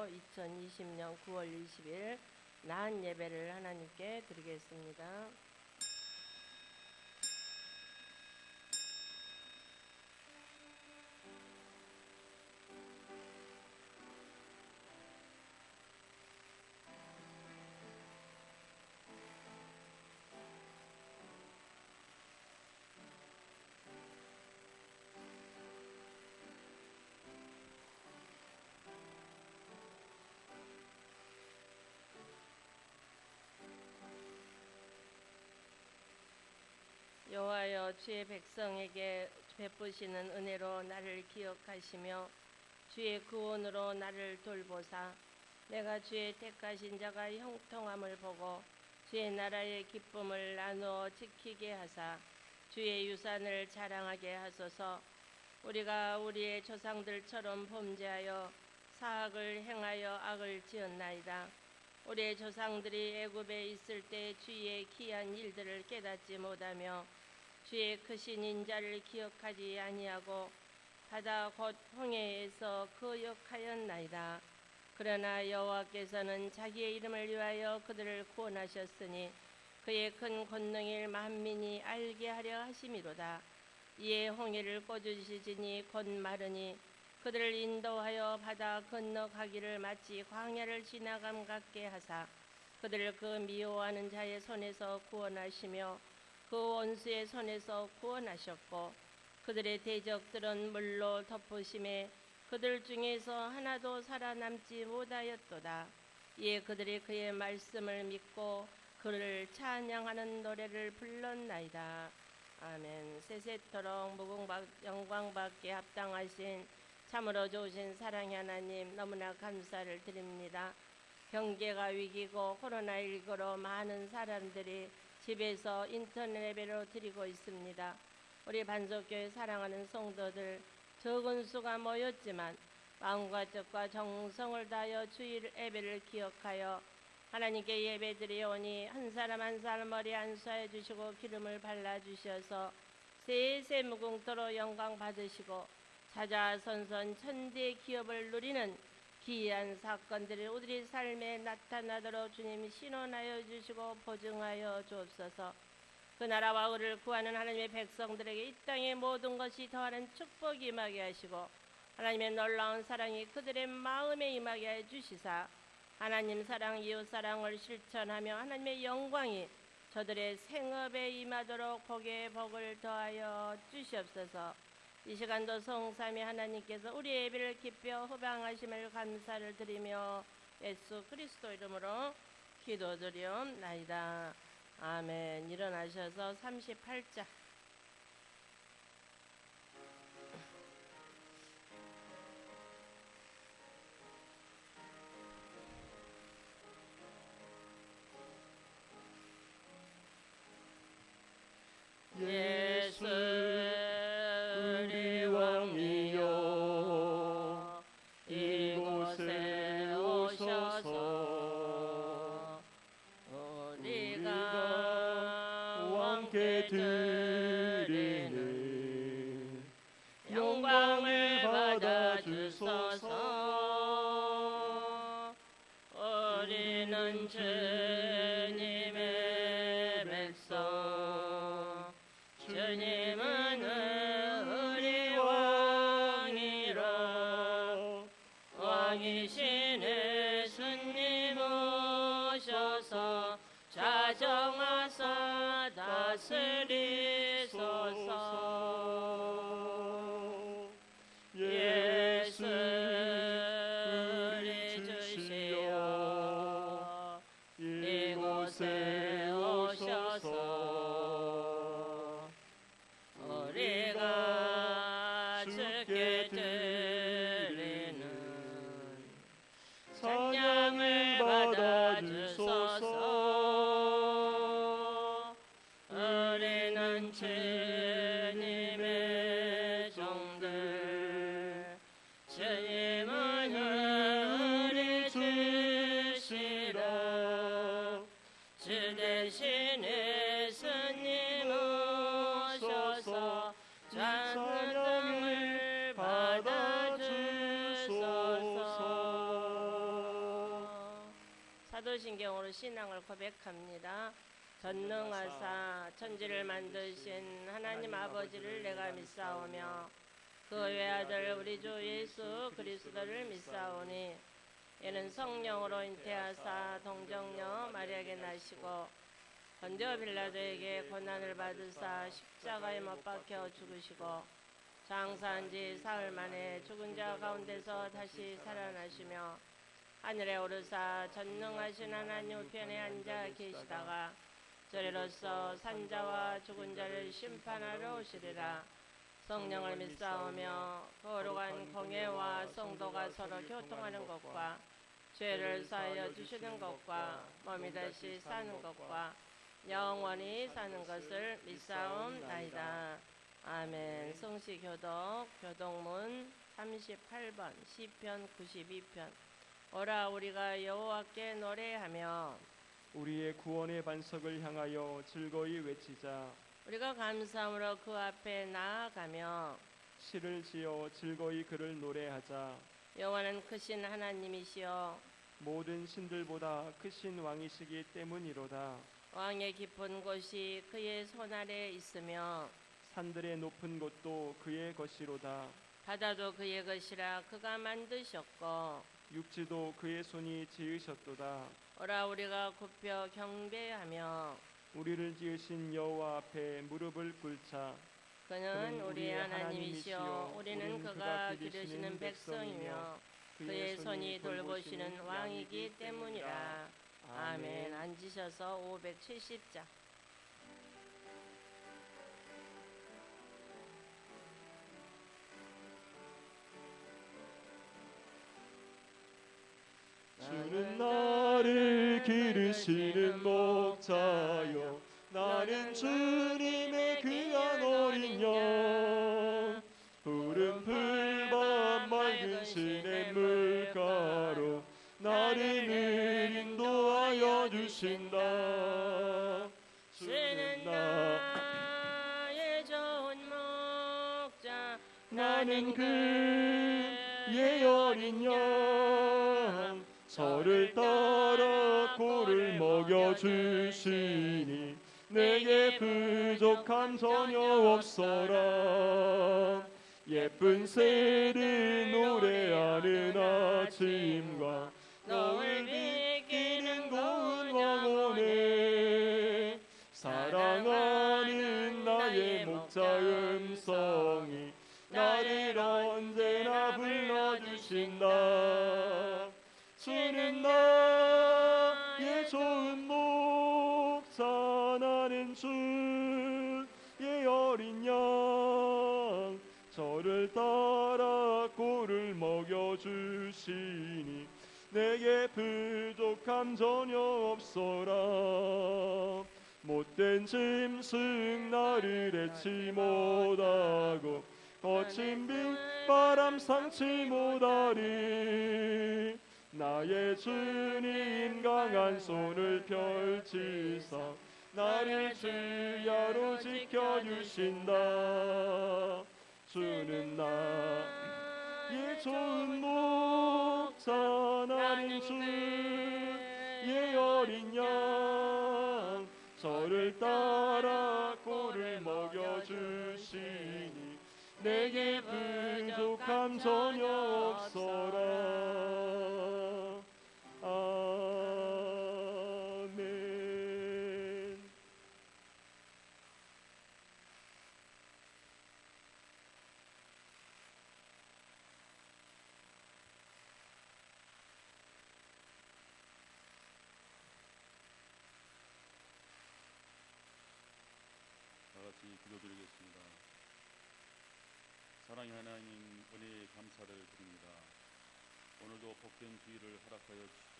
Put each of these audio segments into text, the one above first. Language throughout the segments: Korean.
2020년 9월 20일 나한 예배를 하나님께 드리겠습니다. 여호와여, 주의 백성에게 베푸시는 은혜로 나를 기억하시며 주의 구원으로 나를 돌보사 내가 주의 택하신 자가 형통함을 보고 주의 나라의 기쁨을 나누어 지키게 하사 주의 유산을 자랑하게 하소서. 우리가 우리의 조상들처럼 범죄하여 사악을 행하여 악을 지었나이다. 우리의 조상들이 애굽에 있을 때 주의 기이한 일들을 깨닫지 못하며 주의 크신 인자를 기억하지 아니하고 바다 곧 홍해에서 거역하였나이다. 그러나 여호와께서는 자기의 이름을 위하여 그들을 구원하셨으니 그의 큰 권능을 만민이 알게 하려 하심이로다. 이에 홍해를 꽂으시지니 곧 마르니 그들을 인도하여 바다 건너가기를 마치 광야를 지나감 같게 하사 그들을 그 미워하는 자의 손에서 구원하시며 그 원수의 손에서 구원하셨고 그들의 대적들은 물로 덮으심에 그들 중에서 하나도 살아남지 못하였도다. 이에 그들이 그의 말씀을 믿고 그를 찬양하는 노래를 불렀나이다. 아멘. 세세토록 무궁 영광받게 합당하신 참으로 좋으신 사랑의 하나님, 너무나 감사를 드립니다. 경제가 위기고 코로나19로 많은 사람들이 집에서 인터넷 예배로 드리고 있습니다. 우리 반석교회 사랑하는 성도들 적은 수가 모였지만 마음과 뜻과 정성을 다하여 주일 예배를 기억하여 하나님께 예배드리오니 한 사람 한 사람 머리 안수하여 주시고 기름을 발라주셔서 세세 무궁토로 영광 받으시고 자자선선 천대의 기업을 누리는 기이한 사건들이 우리 삶에 나타나도록 주님 신원하여 주시고 보증하여 주옵소서. 그 나라와 의를 구하는 하나님의 백성들에게 이 땅의 모든 것이 더하는 축복이 임하게 하시고 하나님의 놀라운 사랑이 그들의 마음에 임하게 해 주시사 하나님 사랑, 이웃 사랑을 실천하며 하나님의 영광이 저들의 생업에 임하도록 복에 복을 더하여 주시옵소서. 이 시간도 성삼위 하나님께서 우리의 예배를 기뻐 허방하심을 감사를 드리며 예수 그리스도 이름으로 기도드리옵나이다. 아멘. 일어나셔서 38장 예수 우리 왕이여 이곳에 오셔서 우리가 왕께 드리는 영광을 받아 주소서. 우리는 주님의 백성, 주님은 우리 왕이라 왕이신 예수님 오셔서 자정하사 다스리소서. 예수 우리 주시여 이곳에 오셔서 우리가 주께 드리는 찬양을 받아 주소서. 우리는 주님의 종들, 주님은 우리 주시라. 주 대신 예수님 오셔서 찬양을 받아 주소서. 사도신경으로 신앙을 고백합니다. 전능하사 천지를 만드신 하나님 아버지를 내가 믿사오며 그 외아들 우리 주 예수 그리스도를 믿사오니 이는 성령으로 잉태하사 동정녀 마리아에게 나시고 본디오 빌라도에게 고난을 받으사 십자가에 못 박혀 죽으시고 장사한 지 사흘 만에 죽은 자 가운데서 다시 살아나시며 하늘에 오르사 전능하신 하나님 우편에 앉아 계시다가 저리로서 산자와 죽은 자를 심판하러 오시리라. 성령을 믿사오며 거룩한 공회와 성도가 서로 교통하는 것과 죄를 사하여 주시는 것과 몸이 다시 사는 것과 영원히 사는 것을 믿사옵나이다. 아멘. 성시교독 교독문 38번 시편 92편. 오라 우리가 여호와께 노래하며 우리의 구원의 반석을 향하여 즐거이 외치자. 우리가 감사함으로 그 앞에 나아가며 시를 지어 즐거이 그를 노래하자. 여호와는 크신 하나님이시여 모든 신들보다 크신 왕이시기 때문이로다. 왕의 깊은 곳이 그의 손 아래 있으며 산들의 높은 곳도 그의 것이로다. 바다도 그의 것이라 그가 만드셨고 육지도 그의 손이 지으셨도다. 오라 우리가 굽혀 경배하며 우리를 지으신 여호와 앞에 무릎을 꿇자. 그는 우리의 하나님이시여 우리는 그가 기르시는 백성이며 그의 손이 돌보시는 왕이기 때문이라. 아멘. 앉으셔서 570자. 주는 나를 기르시는 목자여 나는 주님의 귀한 어린 양. 푸른 풀밭 맑은 시냇물가로 나를 인도하여 주신다. 주는 나의 좋은 목자 나는 그의 어린 양. 저를 따라 꼴을 먹여주시니 내게 부족함 전혀 없어라. 예쁜 새를 노래하는 아침과 너를 비키는 고운 왕원에 사랑하는 나의 목자 음성이 나를 언제나 불러주신다. 주는 나의 좋은 목자 나는 주의 어린 양. 저를 따라 꼴을 먹여주시니 내게 부족함 전혀 없어라. 못된 짐승 나를 해치 못하고 거친 빗바람 상치 못하리. 나의 주님 강한 손을 펼치사 나를 주야로 지켜주신다. 주는 나의 좋은 목자 나는 주의 어린 양. 저를 따라 꼴을 먹여주시니 내게 부족함 전혀 없어라. 아멘. 다 같이 기도드리겠습니다. 사랑의 하나님, 은혜에 감사를 드립니다. 오늘도 복된 주의를 허락하여 주시고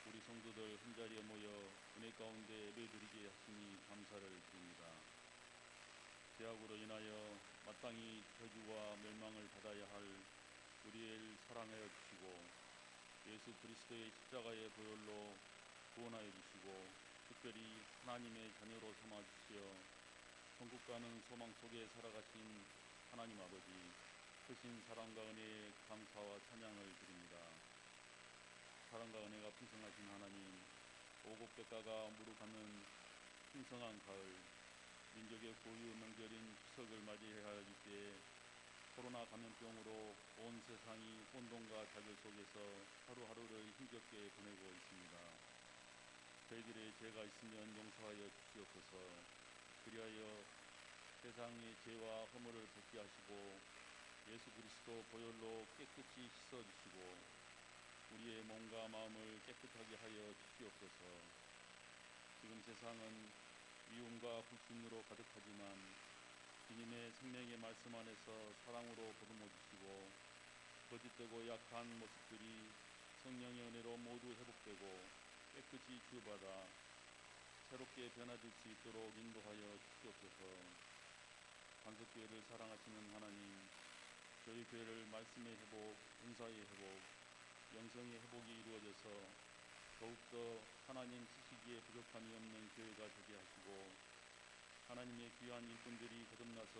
우리 성도들 한자리에 모여 은혜 가운데 예배드리게 하시니 감사를 드립니다. 죄악으로 인하여 마땅히 저주와 멸망을 받아야 할 우리를 사랑하여 주시고 예수 그리스도의 십자가의 보혈로 구원하여 주시고 특별히 하나님의 자녀로 삼아 주시어 천국 가는 소망 속에 살아가신 하나님 아버지 크신 사랑과 은혜에 감사와 찬양을 드립니다. 사랑과 은혜가 풍성하신 하나님, 오곡백가가 무르가는 풍성한 가을, 민족의 고유 명절인 추석을 맞이해야 할 때에 코로나 감염병으로 온 세상이 혼돈과 자결 속에서 하루하루를 힘겹게 보내고 있습니다. 저희들의 죄가 있으면 용서하여 주시옵소서. 그리하여 세상의 죄와 허물을 벗게 하시고 예수 그리스도 보혈로 깨끗이 씻어주시고 우리의 몸과 마음을 깨끗하게 하여 주시옵소서. 지금 세상은 미움과 불신으로 가득하지만 주님의 생명의 말씀 안에서 사랑으로 보듬어 주시고 거짓되고 약한 모습들이 성령의 은혜로 모두 회복되고 깨끗이 치유받아 새롭게 변화될 수 있도록 인도하여 주시옵소서. 반석교회를 사랑하시는 하나님, 저희 교회를 말씀의 회복, 은사의 회복, 영성의 회복이 이루어져서 더욱더 하나님 지시기에 부족함이 없는 교회가 되게 하시고 하나님의 귀한 일꾼들이 거듭나서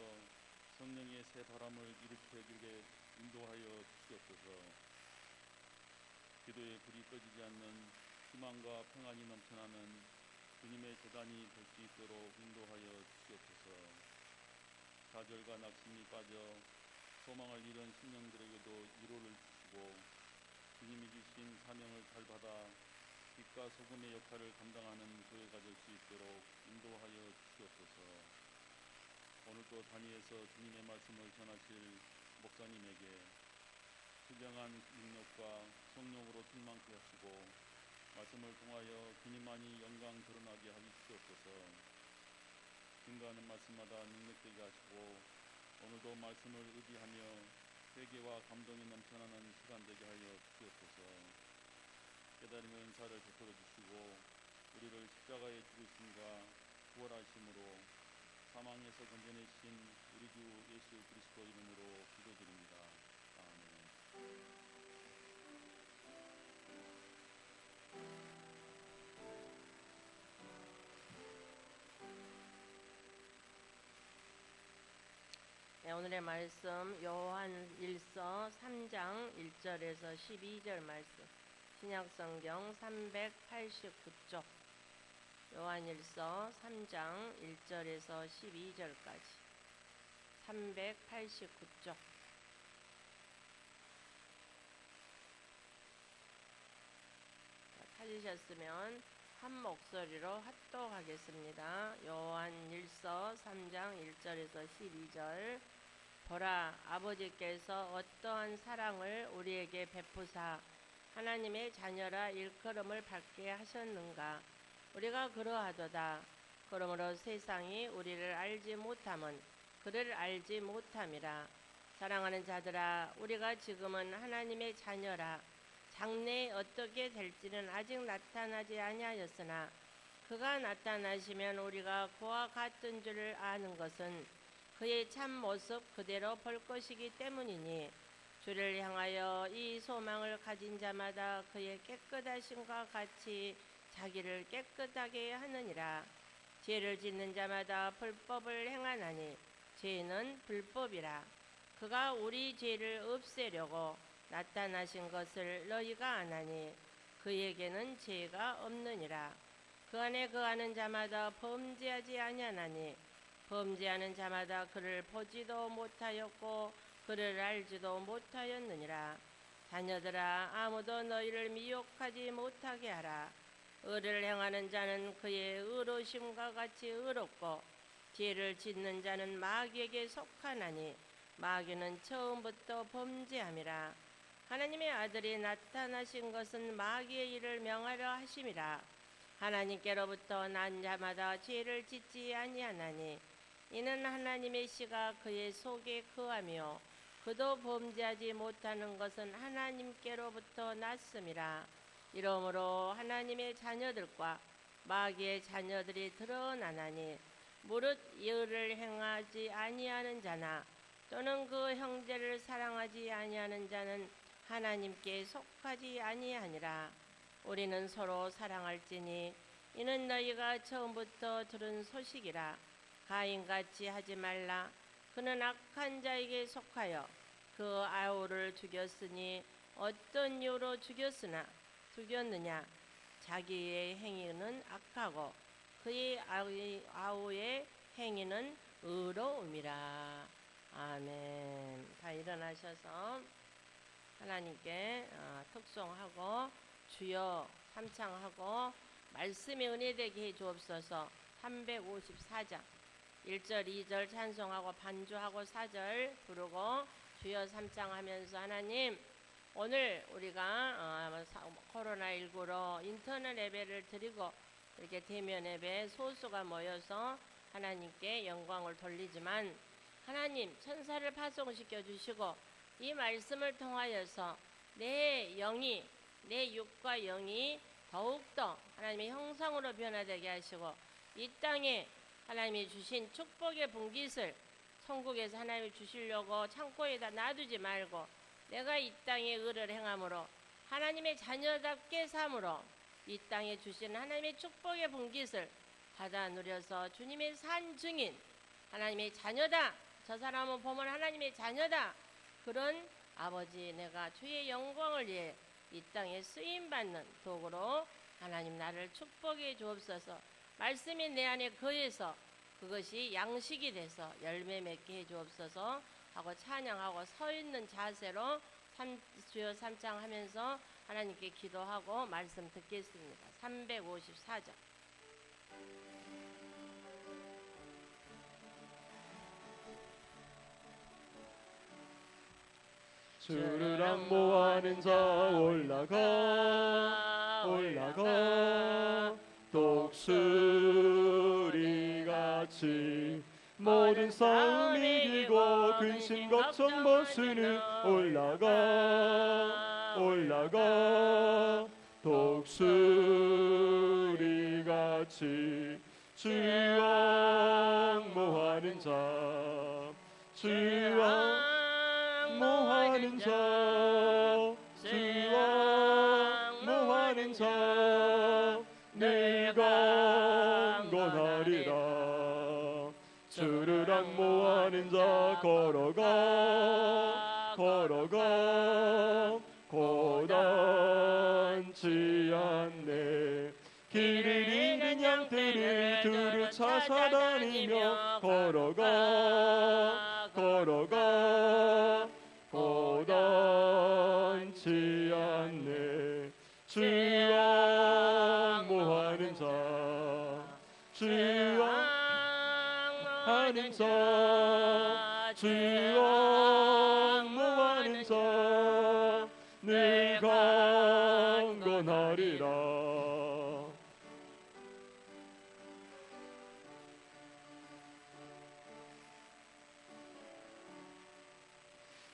성령의 새 바람을 일으켜주게 인도하여 주시옵소서. 기도의 불이 꺼지지 않는 희망과 평안이 넘쳐나는 주님의 재단이 될 수 있도록 인도하여 주시옵소서. 좌절과 낙심이 빠져 소망을 잃은 심령들에게도 위로를 주시고 주님이 주신 사명을 잘 받아 빛과 소금의 역할을 감당하는 교회가 될 수 있도록 인도하여 주시옵소서. 오늘도 단위에서 주님의 말씀을 전하실 목사님에게 신령한 능력과 성령으로 충만케 하시고 말씀을 통하여 주님만이 영광 드러나게 하시옵소서. 증거하는 말씀마다 능력되게 하시고 오늘도 말씀을 의지하며 회개와 감동이 넘쳐나는 시간 되게 하여 주시옵소서. 깨달음의 은사를 베풀어 주시고 우리를 십자가의 죽으심과 부활하심으로 사망에서 건져내신 우리 주 예수 그리스도 이름으로 기도드립니다. 아멘. 네, 오늘의 말씀 요한일서 3장 1절에서 12절 말씀, 신약성경 389쪽, 요한일서 3장 1절에서 12절까지 389쪽. 찾으셨으면 한 목소리로 합독하겠습니다. 요한일서 3장 1절에서 12절. 보라, 아버지께서 어떠한 사랑을 우리에게 베푸사 하나님의 자녀라 일컬음을 받게 하셨는가. 우리가 그러하도다. 그러므로 세상이 우리를 알지 못함은 그를 알지 못함이라. 사랑하는 자들아, 우리가 지금은 하나님의 자녀라. 장래에 어떻게 될지는 아직 나타나지 아니하였으나 그가 나타나시면 우리가 그와 같은 줄 아는 것은 그의 참 모습 그대로 볼 것이기 때문이니 주를 향하여 이 소망을 가진 자마다 그의 깨끗하심과 같이 자기를 깨끗하게 하느니라. 죄를 짓는 자마다 불법을 행하나니 죄는 불법이라. 그가 우리 죄를 없애려고 나타나신 것을 너희가 아나니 그에게는 죄가 없느니라. 그 안에 거하는 자마다 범죄하지 아니하나니 범죄하는 자마다 그를 보지도 못하였고 그를 알지도 못하였느니라. 자녀들아, 아무도 너희를 미혹하지 못하게 하라. 의를 행하는 자는 그의 의로심과 같이 의롭고 죄를 짓는 자는 마귀에게 속하나니 마귀는 처음부터 범죄함이라. 하나님의 아들이 나타나신 것은 마귀의 일을 명하려 하심이라. 하나님께로부터 난 자마다 죄를 짓지 아니하나니 이는 하나님의 씨가 그의 속에 거하며 그도 범죄하지 못하는 것은 하나님께로부터 났음이라. 이러므로 하나님의 자녀들과 마귀의 자녀들이 드러나나니 무릇 의를 행하지 아니하는 자나 또는 그 형제를 사랑하지 아니하는 자는 하나님께 속하지 아니하니라. 우리는 서로 사랑할지니 이는 너희가 처음부터 들은 소식이라. 가인같이 하지 말라. 그는 악한 자에게 속하여 그 아우를 죽였으니 어떤 이유로 죽였으나 죽였느냐? 자기의 행위는 악하고 그의 아우의 행위는 의로움이라. 아멘. 다 일어나셔서 하나님께 특송하고 주여 삼창하고 말씀의 은혜되게 해 주옵소서. 354장 1절 2절 찬송하고 반주하고 4절 부르고 주여 삼창하면서 하나님, 오늘 우리가 코로나19로 인터넷 예배를 드리고 이렇게 대면 예배 소수가 모여서 하나님께 영광을 돌리지만 하나님 천사를 파송시켜 주시고 이 말씀을 통하여서 내 영이, 내 육과 영이 더욱더 하나님의 형상으로 변화되게 하시고 이 땅에 하나님이 주신 축복의 분깃을 천국에서 하나님이 주시려고 창고에다 놔두지 말고 내가 이 땅에 의를 행함으로 하나님의 자녀답게 삼으로 이 땅에 주신 하나님의 축복의 분깃을 받아 누려서 주님의 산 증인, 하나님의 자녀다, 저 사람은 보면 하나님의 자녀다, 그런 아버지 내가 주의 영광을 위해 이 땅에 쓰임받는 도구로 하나님 나를 축복해 주옵소서. 말씀이 내 안에 거해서 그것이 양식이 돼서 열매 맺게 해 주옵소서 하고 찬양하고 서 있는 자세로 주여 삼창하면서 하나님께 기도하고 말씀 듣겠습니다. 354장. 주를 안모하는 자 올라가 올라가 독수리같이 모든 싸움 이기고 근심 걱정 벗으는 올라가 올라가 독수리같이 주 앙모하는 자 주 앙모하는 자 주 앙모하는 자 늘 강건하리라. 주를 앙모하는 자 걸어가 걸어가 고단치 않네. 길을 잃은 양들을 두루 찾아다니며 걸어가 걸어가 고단치 않네. 주 앙모하는 자 주 앙모하는 자 주 앙모하는 자 늘 강건하리라.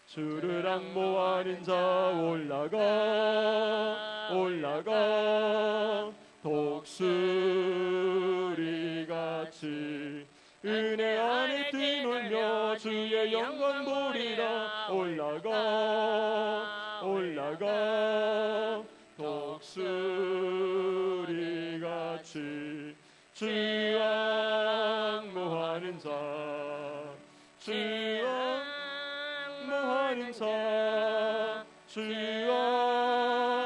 주를 앙모하는 자 올라가 올라가 독수리같이 은혜 안에 뛰놀며 주의 영광 보리라. 올라가 올라가 독수리같이 주 앙모하는 자 주 앙모하는 자 주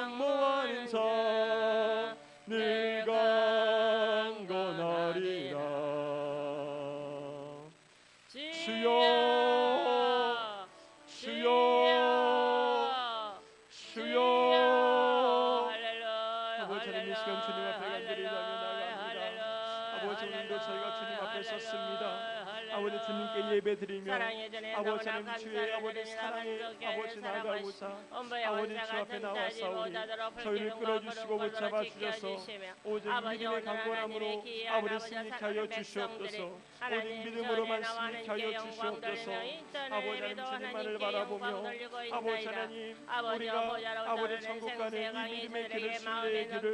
앙모하는 자 늘 강건하리라. 주여 주여 주여. 아버지 하나님 이 시간 주님 앞에 간절히 나갑니다. 아버지 오늘도 저희가 주님 앞에 섰습니다. 아버지 주님께 예배드리며 아버지 하나님 주의 아버지 사랑에 아버지 나가고자 아버지 주 앞에 나왔사오니 저희를 끌어주시고 붙잡아 주셔서 오직 믿음의 강건함으로 아버지 승리케 하여 주시옵소서. 오직 믿음으로만 승리케 하여 주시옵소서. 아버지 하나님 주님만을 바라보며 아버지 하나님 우리가 아버지 천국 가는 이 믿음의 길을 순례의 길을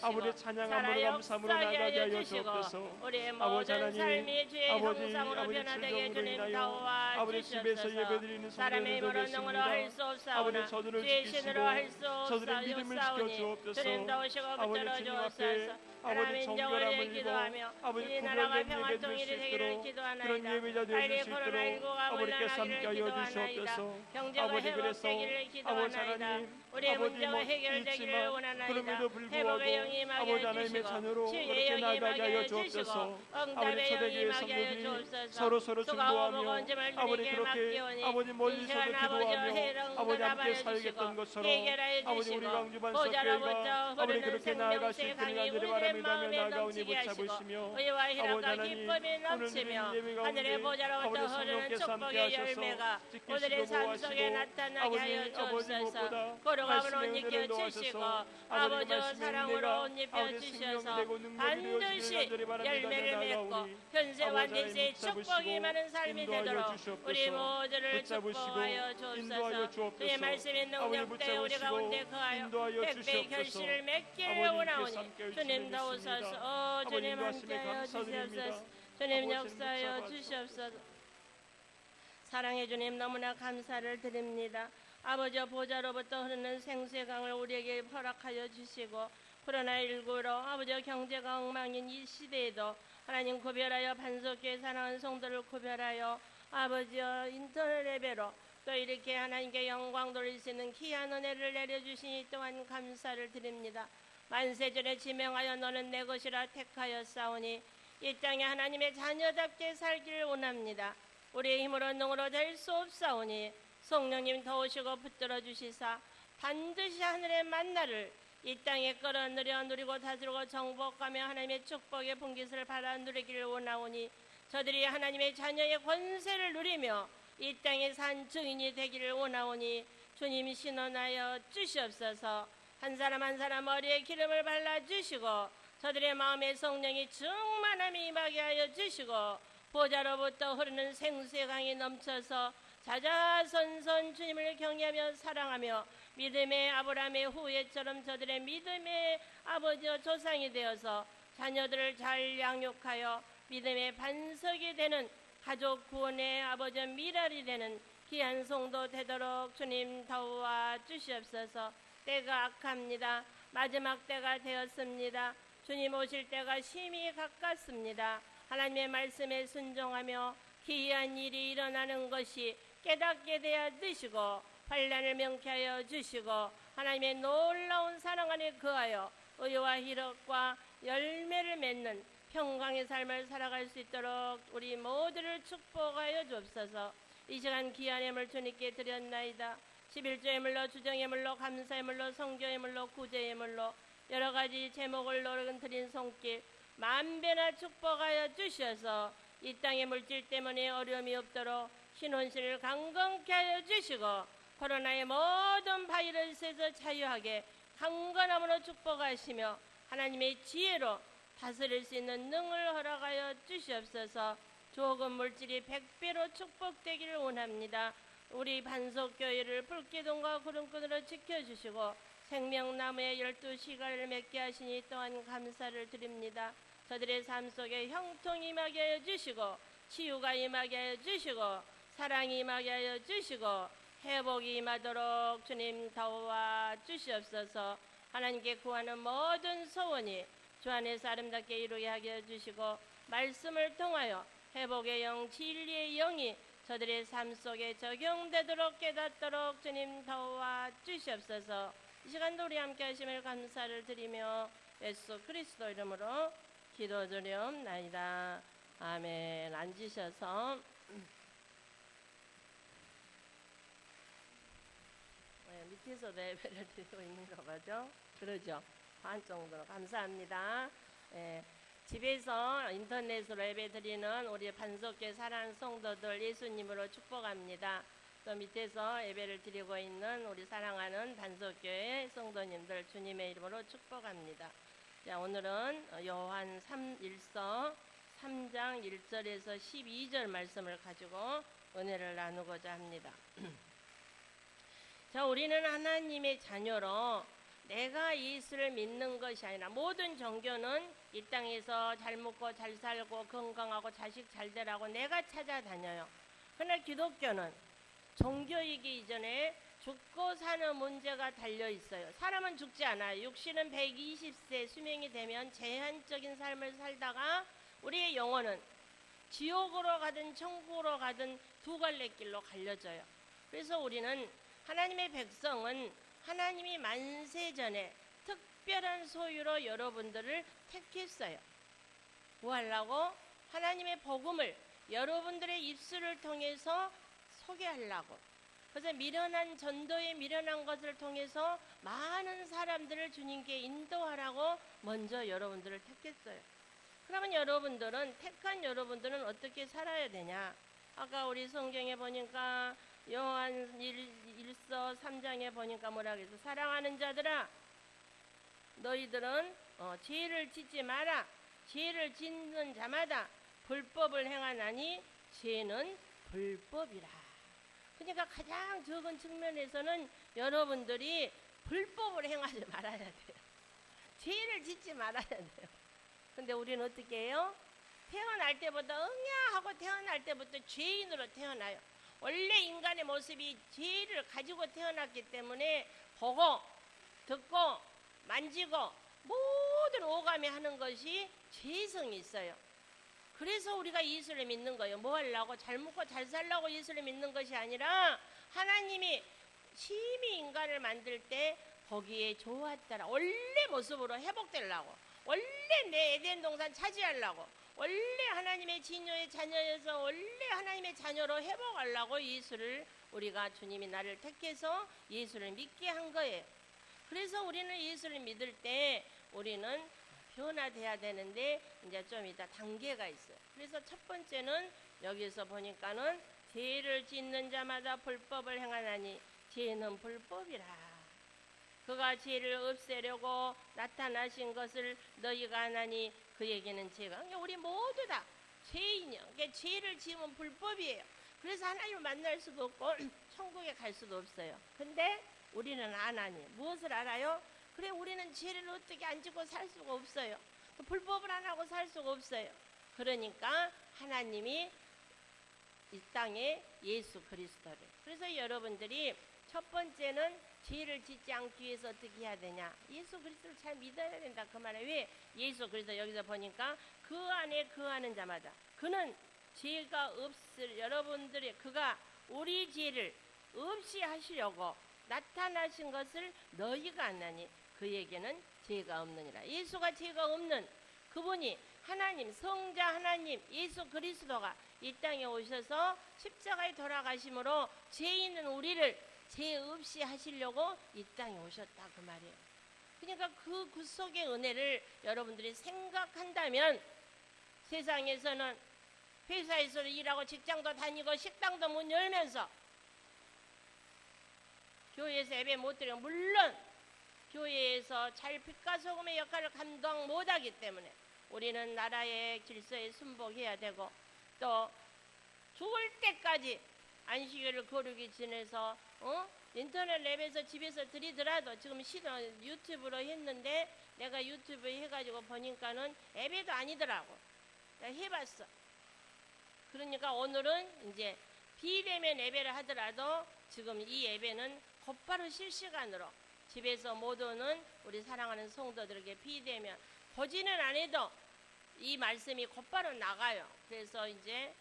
아버지 찬양함으로 감사함으로 나가게 하여 주옵소서. 주옵소서. 우리의 아버지 모든 하나님, 삶이 주의 아버지, 형상으로 아버지 변화되게 질병으로 주님 인하여 아버지 집에서 도와주시옵소서. 예배드리는 사람의 힘으로 성도들도 능으로 할 수 계십니다. 없사오나 아버지 저들을 주의 지키시고 신으로 할 수 저들의 믿음을 없사오니 지켜주옵소서. 주님 도우시고 아버지 붙들어 주님 앞에 주옵소서. 아버지 나라 민족을 정결함을 위해 입어 기도하며 아버지 이 나라가 구별된 평화 예배 드릴 통일이 수 되기를 있도록 그런 기도하나이다. 예배자 빨리 되실 수 있도록 코로나19가 아버지께 함께 물러나기를 하여 기도하나이다. 주시옵소서. 경제가 아버지 그래서 회복되기를 아버지 기도하나이다. 하나님 우리의 아버지 문제가 뭐 해결되기를 있지만 원하나이다. 그럼에도 불구하고 회복의 영이 임하게 아버지 하나님의 해주시고 자녀로 치유의 그렇게 영이 나가게 임하게 하여 해주시고 주옵소서. 아버지 응답의 영이 초대교회 임하게 하여 성도들이 주옵소서. 서로 수고하고 중보하며 무거운 짐을 아버지 주님께 그렇게 맡기오니 아버지 멀리서도 인생은 아버지와 기도하며 해를 아버지 함께 응답하여 살겠던 주시고 것처럼 해결하여 아버지 우리 주시고 광주 보좌로부터 반석교회가 아버지 흐르는 그렇게 나아갈 수 생명수의 있는 강이 간절히 우리들의 바람이다며 마음에 나아가오니 넘치게 하시고 붙잡으시며 의와 아버지 희락과 하나님 기쁨이 오늘 넘치며 드린 예배 하늘의 가운데 보좌로부터 아버지 흐르는 성령께서 함께 축복의 하셔서 열매가 지키시고 오늘의 삶 보호하시고 속에 나타나게 하여 아버지 주옵소서. 무엇보다 걸어가면 옷 말씀의 은혜를 입혀 주시고 넣으셔서 아버지 말씀의 사랑으로 은혜가 옷 입혀 아버지 주셔서 생명이 되고 능력이 반드시 되어지기를 간절히 바랍니다. 열매를 맺고 나아가오니 현세 아버지 완전세의 하나님 축복이 붙잡으시고 많은 삶이 인도하여 되도록 주시옵소서. 우리 모두를 붙잡으시고 축복하여 인도하여 주옵소서. 주의 주옵소서. 말씀의 아버지 능력대 우리 붙잡으시고 가운데 거하여 인도하여 백배의 주시옵소서. 결실을 맺기를 아버님께서 원하오니 함께 해주시면 주님 믿습니다. 도우소서. 주님 아버님 말씀에 함께하여 감사드립니다. 주시옵소서. 주님 아버지 역사하여 붙잡아 주시옵소서. 사랑해 주님 너무나 감사를 드립니다. 아버지 보좌로부터 흐르는 생수의 강을 우리에게 허락하여 주시고 코로나19로 아버지 경제가 엉망인 이 시대에도 하나님 구별하여 반석교회 사랑하는 성도를 구별하여 아버지 인터넷 예배로 또 이렇게 하나님께 영광 돌릴 수 있는 귀한 은혜를 내려주시니 또한 감사를 드립니다. 만세전에 지명하여 너는 내 것이라 택하여 싸우니 이 땅에 하나님의 자녀답게 살기를 원합니다. 우리의 힘으로 능으로 될 수 없사오니 성령님 도우시고 붙들어 주시사 반드시 하늘의 만나를 이 땅에 끌어들여 누리고 다스리고 정복하며 하나님의 축복의 분깃을 받아 누리기를 원하오니 저들이 하나님의 자녀의 권세를 누리며 이 땅에 산 증인이 되기를 원하오니 주님 신원하여 주시옵소서. 한 사람 한 사람 머리에 기름을 발라주시고 저들의 마음에 성령이 충만함이 임하게 하여 주시고 보좌로부터 흐르는 생수의 강이 넘쳐서 자자손손 주님을 경외하며 사랑하며 믿음의 아브라함의 후예처럼 저들의 믿음의 아버지와 조상이 되어서 자녀들을 잘 양육하여 믿음의 반석이 되는 가족 구원의 아버지 미랄이 되는 귀한 성도 되도록 주님 도와 주시옵소서. 때가 악합니다. 마지막 때가 되었습니다. 주님 오실 때가 심히 가깝습니다. 하나님의 말씀에 순종하며 기이한 일이 일어나는 것이 깨닫게 되어 드시고 환난을 명쾌하여 주시고 하나님의 놀라운 사랑 안에 거하여 의와 희락과 열매를 맺는 평강의 삶을 살아갈 수 있도록 우리 모두를 축복하여 주옵소서. 이 시간 귀한 예물 주님께 드렸나이다. 11조의 물로 주정의 물로 감사의 물로 성교의 물로 구제의 물로 여러 가지 제목을 노력은 드린 손길 만배나 축복하여 주셔서 이 땅의 물질 때문에 어려움이 없도록 신혼신을 강건케 하여 주시고 코로나의 모든 바이러스에서 자유하게 강건함으로 축복하시며 하나님의 지혜로 다스릴 수 있는 능을 허락하여 주시옵소서. 조금 물질이 100배로 축복되기를 원합니다. 우리 반석교회를 불기둥과 구름끈으로 지켜주시고 생명나무의 12시간을 맺게 하시니 또한 감사를 드립니다. 저들의 삶 속에 형통이 임하게 하여 주시고 치유가 임하게 하여 주시고 사랑이 임하게 하여 주시고 회복이 임하도록 주님 도와 주시옵소서. 하나님께 구하는 모든 소원이 주 안에서 아름답게 이루게 하게 해주시고 말씀을 통하여 회복의 영, 진리의 영이 저들의 삶 속에 적용되도록 깨닫도록 주님 도와 주시옵소서. 이 시간도 우리 함께 하심을 감사를 드리며 예수 그리스도 이름으로 기도드리옵나이다. 아멘. 앉으셔서 밑에서도 예배를 드리고 있는가 봐죠. 그러죠. 반 정도로 감사합니다. 집에서 인터넷으로 예배 드리는 우리 반석교회 사랑하는 성도들 예수님으로 축복합니다. 또 밑에서 예배를 드리고 있는 우리 사랑하는 반석교회 성도님들 주님의 이름으로 축복합니다. 자, 오늘은 요한 1서 3장 1절에서 12절 말씀을 가지고 은혜를 나누고자 합니다. 자, 우리는 하나님의 자녀로 내가 예수를 믿는 것이 아니라 모든 종교는 이 땅에서 잘 먹고 잘 살고 건강하고 자식 잘 되라고 내가 찾아다녀요. 그러나 기독교는 종교이기 이전에 죽고 사는 문제가 달려 있어요. 사람은 죽지 않아요. 육신은 120세 수명이 되면 제한적인 삶을 살다가 우리의 영혼은 지옥으로 가든 천국으로 가든 두 갈래 길로 갈려져요. 그래서 우리는 하나님의 백성은 하나님이 만세 전에 특별한 소유로 여러분들을 택했어요. 뭐 하려고? 하나님의 복음을 여러분들의 입술을 통해서 소개하려고. 그래서 미련한 전도에 미련한 것을 통해서 많은 사람들을 주님께 인도하라고 먼저 여러분들을 택했어요. 그러면 여러분들은 택한 여러분들은 어떻게 살아야 되냐? 아까 우리 성경에 보니까 요한 1서 3장에 보니까 뭐라 그랬어? 사랑하는 자들아, 너희들은 죄를 짓지 마라. 죄를 짓는 자마다 불법을 행하나니 죄는 불법이라. 그러니까 가장 적은 측면에서는 여러분들이 불법을 행하지 말아야 돼요. 죄를 짓지 말아야 돼요. 근데 우리는 어떻게 해요? 태어날 때부터 응야 하고 태어날 때부터 죄인으로 태어나요. 원래 인간의 모습이 죄를 가지고 태어났기 때문에 보고 듣고 만지고 모든 오감이 하는 것이 죄성이 있어요. 그래서 우리가 예수를 믿는 거예요. 뭐 하려고? 잘 먹고 잘 살려고 예수를 믿는 것이 아니라 하나님이 심히 인간을 만들 때 거기에 좋았더라. 원래 모습으로 회복되려고. 원래 내 에덴 동산 차지하려고. 원래 하나님의 진노의 자녀여서 원래 하나님의 자녀로 회복하려고 예수를 우리가 주님이 나를 택해서 예수를 믿게 한 거예요. 그래서 우리는 예수를 믿을 때 우리는 변화돼야 되는데 이제 좀 이따 단계가 있어요. 그래서 첫 번째는 여기서 보니까는 죄를 짓는 자마다 불법을 행하나니 죄는 불법이라. 그가 죄를 없애려고 나타나신 것을 너희가 하나니 그에게는 죄가. 그러니까 우리 모두 다 죄인이요. 그러니까 죄를 지으면 불법이에요. 그래서 하나님을 만날 수도 없고 천국에 갈 수도 없어요. 근데 우리는 안 하니 무엇을 알아요? 그래 우리는 죄를 어떻게 안 짓고 살 수가 없어요. 불법을 안 하고 살 수가 없어요. 그러니까 하나님이 이 땅에 예수 그리스도를. 그래서 여러분들이 첫 번째는 죄를 짓지 않기 위해서 어떻게 해야 되냐? 예수 그리스도를 잘 믿어야 된다 그 말이에요. 왜? 예수 그리스도 여기서 보니까 그 안에 거하는 자마다 그는 죄가 없을 여러분들의 그가 우리 죄를 없이 하시려고 나타나신 것을 너희가 안나니 그에게는 죄가 없느니라. 예수가 죄가 없는 그분이 하나님 성자 하나님 예수 그리스도가 이 땅에 오셔서 십자가에 돌아가심으로 죄 있는 우리를 죄 없이 하시려고 이 땅에 오셨다 그 말이에요. 그러니까 그 구속의 은혜를 여러분들이 생각한다면 세상에서는 회사에서 일하고 직장도 다니고 식당도 문 열면서 교회에서 예배 못 드리면 물론 교회에서 잘 빛과 소금의 역할을 감당 못하기 때문에 우리는 나라의 질서에 순복해야 되고 또 죽을 때까지 안식일을 거룩히 지내서 인터넷 랩에서 집에서 드리더라도 지금 유튜브로 했는데 내가 유튜브 해가지고 보니까는 예배도 아니더라고. 내가 해봤어. 그러니까 오늘은 이제 비대면 예배를 하더라도 지금 이 예배는 곧바로 실시간으로 집에서 못 오는 우리 사랑하는 성도들에게 비대면 보지는 안 해도 이 말씀이 곧바로 나가요. 그래서 이제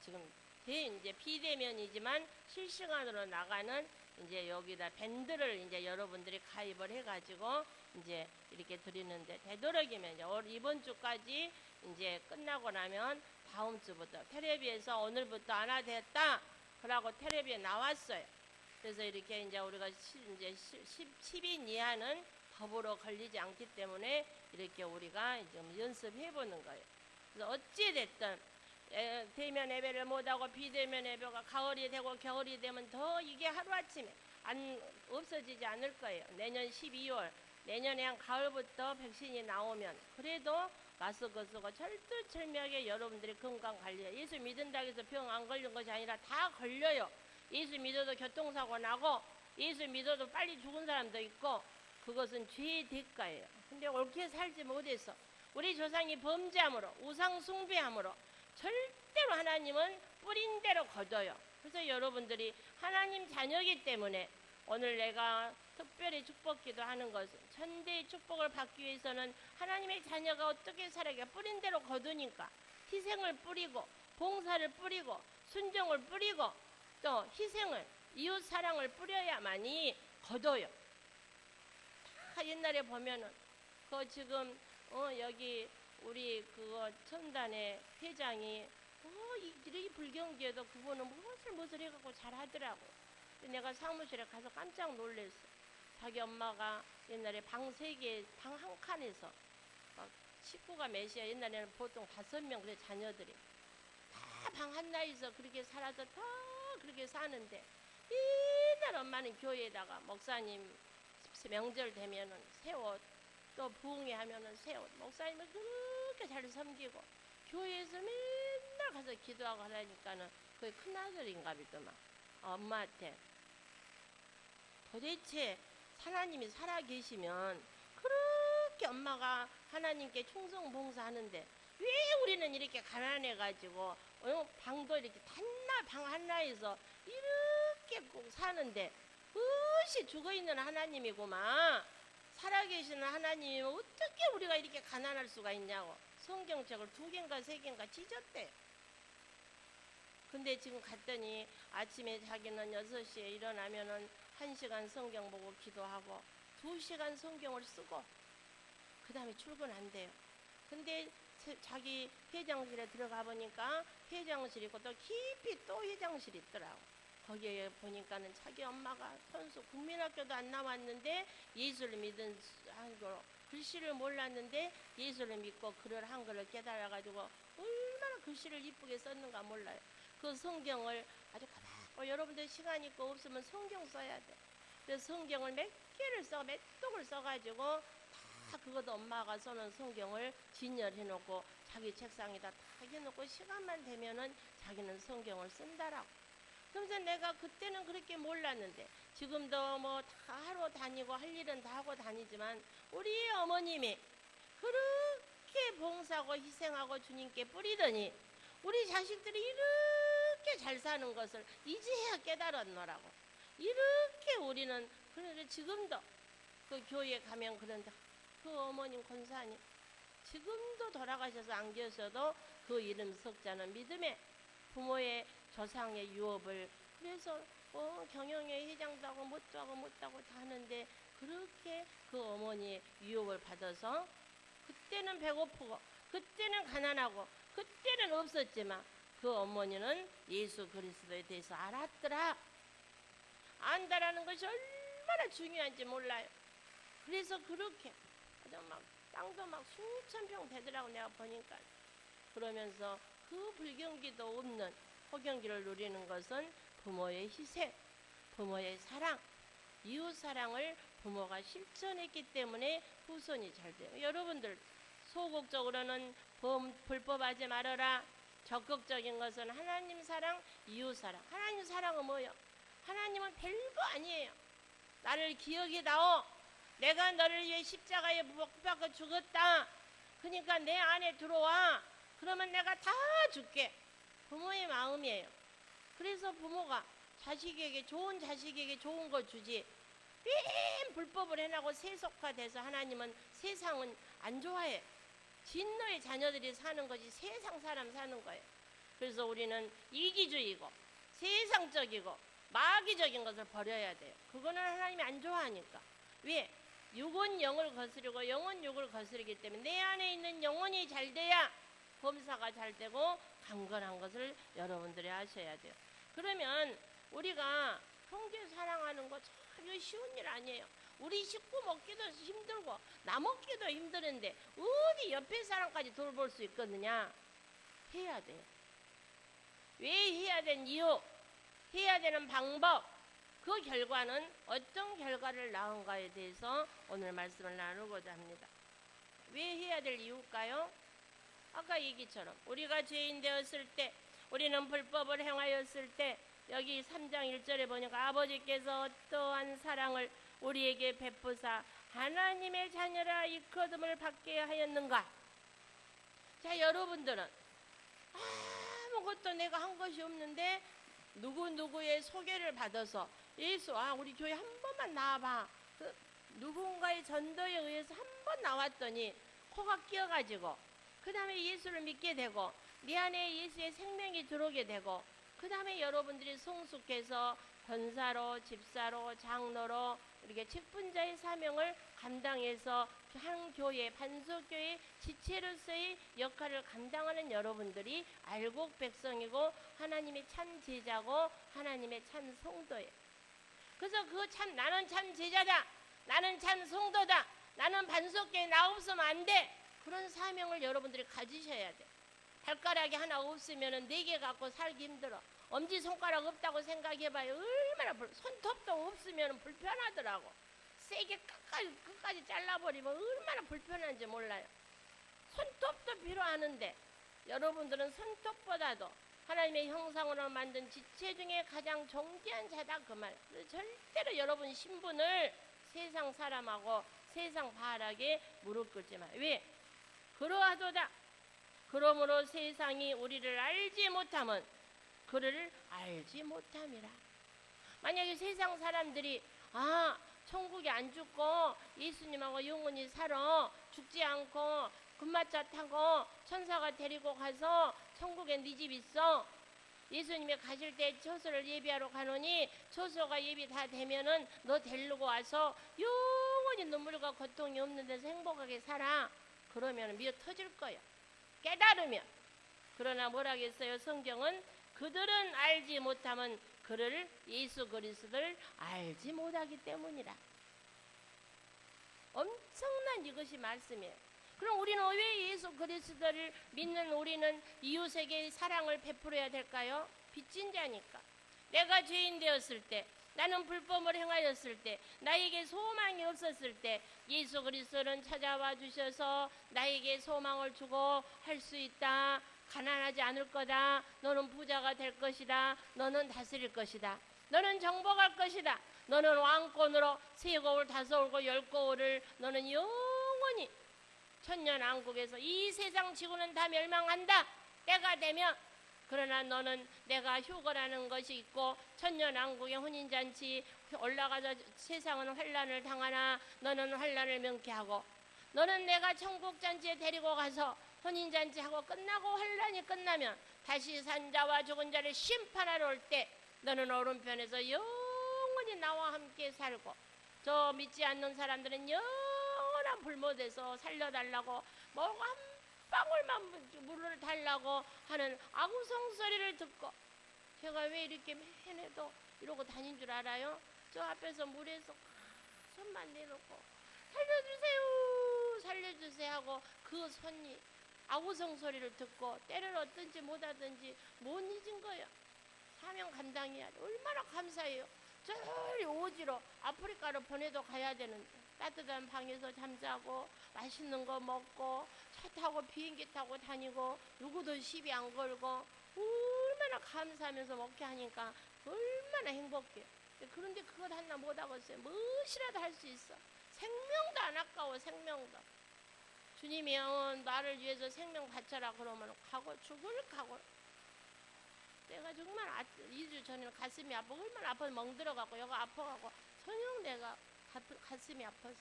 지금 이제 비대면이지만 실시간으로 나가는 이제 여기다 밴드를 이제 여러분들이 가입을 해가지고 이제 이렇게 드리는데 되도록이면 이제 이번 주까지 이제 끝나고 나면 다음 주부터 텔레비에서 오늘부터 안 하됐다 그러고 텔레비에 나왔어요. 그래서 이렇게 이제 우리가 이제 10인 이하는 법으로 걸리지 않기 때문에 이렇게 우리가 좀 연습해 보는 거예요. 그래서 어찌 됐든 대면 예배를 못하고 비대면 예배가 가을이 되고 겨울이 되면 더 이게 하루아침에 없어지지 않을 거예요. 내년 12월 내년에 한 가을부터 백신이 나오면 그래도 마스크 쓰고 철두철미하게 여러분들이 건강 관리해요. 예수 믿는다고 해서 병 안 걸린 것이 아니라 다 걸려요. 예수 믿어도 교통사고 나고 예수 믿어도 빨리 죽은 사람도 있고 그것은 죄의 대가예요. 근데 옳게 살지 못해서 우리 조상이 범죄함으로 우상 숭배함으로 절대로 하나님은 뿌린 대로 거둬요. 그래서 여러분들이 하나님 자녀이기 때문에 오늘 내가 특별히 축복기도 하는 것은 천대의 축복을 받기 위해서는 하나님의 자녀가 어떻게 살아야 뿌린 대로 거두니까 희생을 뿌리고 봉사를 뿌리고 순종을 뿌리고 또 희생을 이웃 사랑을 뿌려야만이 거둬요. 다 옛날에 보면은 그 지금 여기 우리 그거 천단의 회장이 이 불경기에도 그분은 무엇을 해갖고 잘하더라고. 내가 사무실에 가서 깜짝 놀랐어. 자기 엄마가 옛날에 방 3개, 방 한 칸에서 식구가 몇이야. 옛날에는 보통 5명 그래 자녀들이 다 방 하나에서 그렇게 살아서 다 그렇게 사는데 옛날 엄마는 교회에다가 목사님 명절 되면은 새옷 또 부흥회 하면은 새옷 목사님을 그렇게 잘 섬기고 교회에서 맨날 가서 기도하고 하라니까는 그게 큰아들인가 보더만 엄마한테 도대체 하나님이 살아계시면 그렇게 엄마가 하나님께 충성봉사하는데 왜 우리는 이렇게 가난해가지고 방도 이렇게 단나 방 하나에서 이렇게 꼭 사는데 의시 죽어있는 하나님이구만. 살아계시는 하나님이면 어떻게 우리가 이렇게 가난할 수가 있냐고 성경책을 2개인가 3개인가 찢었대. 근데 지금 갔더니 아침에 자기는 6시에 일어나면은 1시간 성경 보고 기도하고 2시간 성경을 쓰고 그 다음에 출근한대요. 근데 자기 회장실에 들어가 보니까 회장실 있고 또 깊이 또 회장실이 있더라고. 거기에 보니까는 자기 엄마가 선수 국민학교도 안 나왔는데 예수를 믿은 한글 글씨를 몰랐는데 예수를 믿고 글을 한글을 깨달아가지고 얼마나 글씨를 이쁘게 썼는가 몰라요. 그 성경을 아주 가만히 여러분들 시간 있고 없으면 성경 써야 돼. 그래서 성경을 몇 독을 써가지고 다 그것도 엄마가 써놓은 성경을 진열해놓고 자기 책상에다 다 해놓고 시간만 되면은 자기는 성경을 쓴다라고. 그래서 내가 그때는 그렇게 몰랐는데 지금도 뭐 다 하러 다니고 할 일은 다 하고 다니지만 우리 어머님이 그렇게 봉사하고 희생하고 주님께 뿌리더니 우리 자식들이 이렇게 잘 사는 것을 이제야 깨달았노라고. 이렇게 우리는 그런데 지금도 그 교회에 가면 그런데 그 어머님 권사님 지금도 돌아가셔서 안 계셔도 그 이름 석자는 믿음의 부모의 조상의 유업을 그래서 경영회 회장도 하고 못도 하고 다 하는데 그렇게 그 어머니의 유업을 받아서 그때는 배고프고 그때는 가난하고 그때는 없었지만 그 어머니는 예수 그리스도에 대해서 알았더라. 안다라는 것이 얼마나 중요한지 몰라요. 그래서 그렇게 막 땅도 막 수천 평 되더라고 내가 보니까. 그러면서 그 불경기도 없는 호경기를 누리는 것은 부모의 희생, 부모의 사랑, 이웃 사랑을 부모가 실천했기 때문에 후손이 잘 돼요. 여러분들 소극적으로는 불법하지 말아라. 적극적인 것은 하나님 사랑, 이웃 사랑. 하나님 사랑은 뭐예요? 하나님은 별거 아니에요. 나를 기억이다오. 내가 너를 위해 십자가에 못 박아 죽었다. 그러니까 내 안에 들어와. 그러면 내가 다 줄게. 부모의 마음이에요. 그래서 부모가 좋은 자식에게 좋은 거 주지. 삘 불법을 해나고 세속화돼서 하나님은 세상은 안 좋아해. 진노의 자녀들이 사는 것이 세상 사람 사는 거예요. 그래서 우리는 이기주의고 세상적이고 마귀적인 것을 버려야 돼요. 그거는 하나님이 안 좋아하니까. 왜? 육은 영을 거스르고 영은 육을 거스르기 때문에 내 안에 있는 영혼이 잘 돼야 범사가 잘 되고 강건한 것을 여러분들이 아셔야 돼요. 그러면 우리가 형제 사랑하는 거 전혀 쉬운 일 아니에요. 우리 식구 먹기도 힘들고 나 먹기도 힘드는데 어디 옆에 사람까지 돌볼 수 있거든요. 해야 돼요. 왜 해야 되는 이유, 해야 되는 방법, 그 결과는 어떤 결과를 낳은가에 대해서 오늘 말씀을 나누고자 합니다. 왜 해야 될 이유일까요? 아까 얘기처럼 우리가 죄인 되었을 때, 우리는 불법을 행하였을 때, 여기 3장 1절에 보니까 아버지께서 어떠한 사랑을 우리에게 베푸사 하나님의 자녀라 일컬음을 받게 하였는가? 자, 여러분들은 아무것도 내가 한 것이 없는데 누구누구의 소개를 받아서 예수, 우리 교회 한 번만 나와봐. 누군가의 전도에 의해서 한 번 나왔더니 코가 끼어가지고 그 다음에 예수를 믿게 되고 내 안에 예수의 생명이 들어오게 되고 그 다음에 여러분들이 성숙해서 권사로, 집사로, 장로로 이렇게 직분자의 사명을 감당해서 한 교회, 반석교회 지체로서의 역할을 감당하는 여러분들이 알곡 백성이고 하나님의 참 제자고 하나님의 참 성도예요. 그래서 나는 참 제자다, 나는 참 성도다, 나는 반석교회 나 없으면 안 돼, 그런 사명을 여러분들이 가지셔야 돼. 발가락이 하나 없으면 4개 갖고 살기 힘들어. 엄지손가락 없다고 생각해봐요. 얼마나 손톱도 없으면 불편하더라고. 세게 끝까지 잘라버리면 얼마나 불편한지 몰라요. 손톱도 필요하는데 여러분들은 손톱보다도 하나님의 형상으로 만든 지체 중에 가장 존귀한 자다 그 말. 절대로 여러분 신분을 세상 사람하고 세상 바라게 무릎 꿇지 마요. 왜? 그러하도다. 그러므로 세상이 우리를 알지 못함은 그를 알지 못함이라. 만약에 세상 사람들이 천국에 안 죽고 예수님하고 영원히 살아 죽지 않고 금마차 타고 천사가 데리고 가서 천국에 네 집 있어, 예수님이 가실 때 처소를 예비하러 가노니 처소가 예비 다 되면은 너 데리고 와서 영원히 눈물과 고통이 없는 데서 행복하게 살아, 그러면 미어 터질 거야, 깨달으면. 그러나 뭐라겠어요? 성경은 그들은 알지 못함은 그를, 예수 그리스도를 알지 못하기 때문이라. 엄청난 이것이 말씀이에요. 그럼 우리는 왜 예수 그리스도를 믿는 우리는 이웃에게 사랑을 베풀어야 될까요? 빚진 자니까. 내가 죄인 되었을 때, 나는 불법을 행하였을 때, 나에게 소망이 없었을 때 예수 그리스도는 찾아와 주셔서 나에게 소망을 주고 할 수 있다, 가난하지 않을 거다, 너는 부자가 될 것이다, 너는 다스릴 것이다, 너는 정복할 것이다, 너는 왕권으로 3거울 5거울 10거울을 너는 영원히 천년왕국에서 이 세상 지구는 다 멸망한다 때가 되면, 그러나 너는 내가 휴거라는 것이 있고 천년왕국의 혼인잔치 올라가서 세상은 환난을 당하나 너는 환난을 명쾌하고, 너는 내가 천국잔치에 데리고 가서 혼인잔치하고 끝나고 환난이 끝나면 다시 산 자와 죽은 자를 심판하러 올 때 너는 오른편에서 영원히 나와 함께 살고, 저 믿지 않는 사람들은 영원한 불못에서 살려달라고 뭐고 한 방울만 물을 달라고 하는 아구성 소리를 듣고, 제가 왜 이렇게 해내도 이러고 다닌 줄 알아요? 저 앞에서 물에서 손만 내놓고 살려주세요 살려주세요 하고 그 손이 아구성 소리를 듣고 때를 얻든지 못하든지 못 잊은 거예요. 사명 감당해야 돼. 얼마나 감사해요. 저리 오지로 아프리카로 보내도 가야 되는데 따뜻한 방에서 잠자고 맛있는 거 먹고 차 타고 비행기 타고 다니고 누구도 시비 안 걸고 얼마나 감사하면서 먹게 하니까 얼마나 행복해. 그런데 그것 하나 못하겠어요. 무엇이라도 할 수 있어. 생명도 안 아까워. 생명도. 주님이 나를 위해서 생명 바쳐라 그러면 가고 죽을 가고. 내가 정말 2주 전에는 가슴이 아파. 얼마나 아파서 멍들어가고 여가 아파가고 전혀 내가 가슴이 아팠어.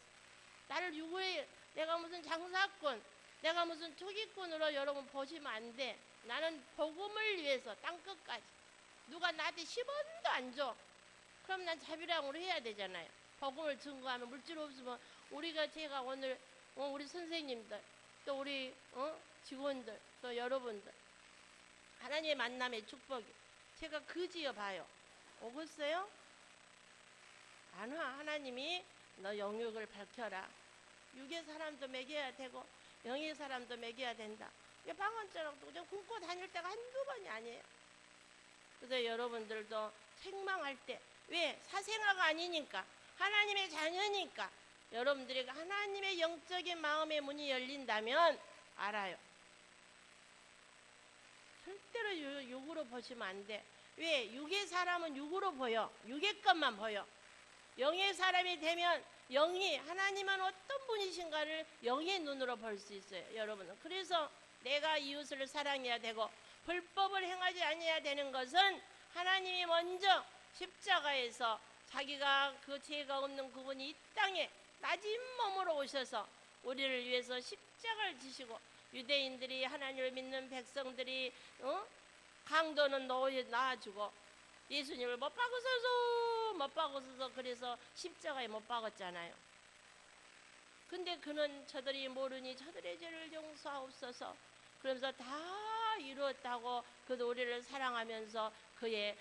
나를 유구해. 내가 무슨 장사꾼, 내가 무슨 투기꾼으로 여러분 보시면 안 돼. 나는 복음을 위해서 땅끝까지. 누가 나한테 10원도 안 줘. 그럼 난 자비랑으로 해야 되잖아요. 복음을 증거하면 물질 없으면 제가 오늘 우리 선생님들 또 우리 직원들 또 여러분들 하나님의 만남의 축복이 제가 그지어 봐요. 오겠어요? 안 와. 하나님이 너 영육을 밝혀라. 육의 사람도 먹여야 되고 영의 사람도 먹여야 된다. 방언처럼도 그냥 굶고 다닐 때가 한두 번이 아니에요. 그래서 여러분들도 책망할 때 왜? 사생아가 아니니까 하나님의 자녀니까 여러분들이 하나님의 영적인 마음의 문이 열린다면 알아요. 절대로 육으로 보시면 안 돼. 왜? 육의 사람은 육으로 보여. 육의 것만 보여. 영의 사람이 되면 영이 하나님은 어떤 분이신가를 영의 눈으로 볼 수 있어요. 여러분은 그래서 내가 이웃을 사랑해야 되고 불법을 행하지 아니해야 되는 것은 하나님이 먼저 십자가에서 자기가 그 죄가 없는 그분이 이 땅에 낮은 몸으로 오셔서 우리를 위해서 십자가를 지시고 유대인들이 하나님을 믿는 백성들이 강도는 낳아주고 예수님을 못 박으소서 그래서 십자가에 못 박았잖아요. 근데 그는 저들이 모르니 저들의 죄를 용서하옵소서 그러면서 다 이루었다고 그도 우리를 사랑하면서 그의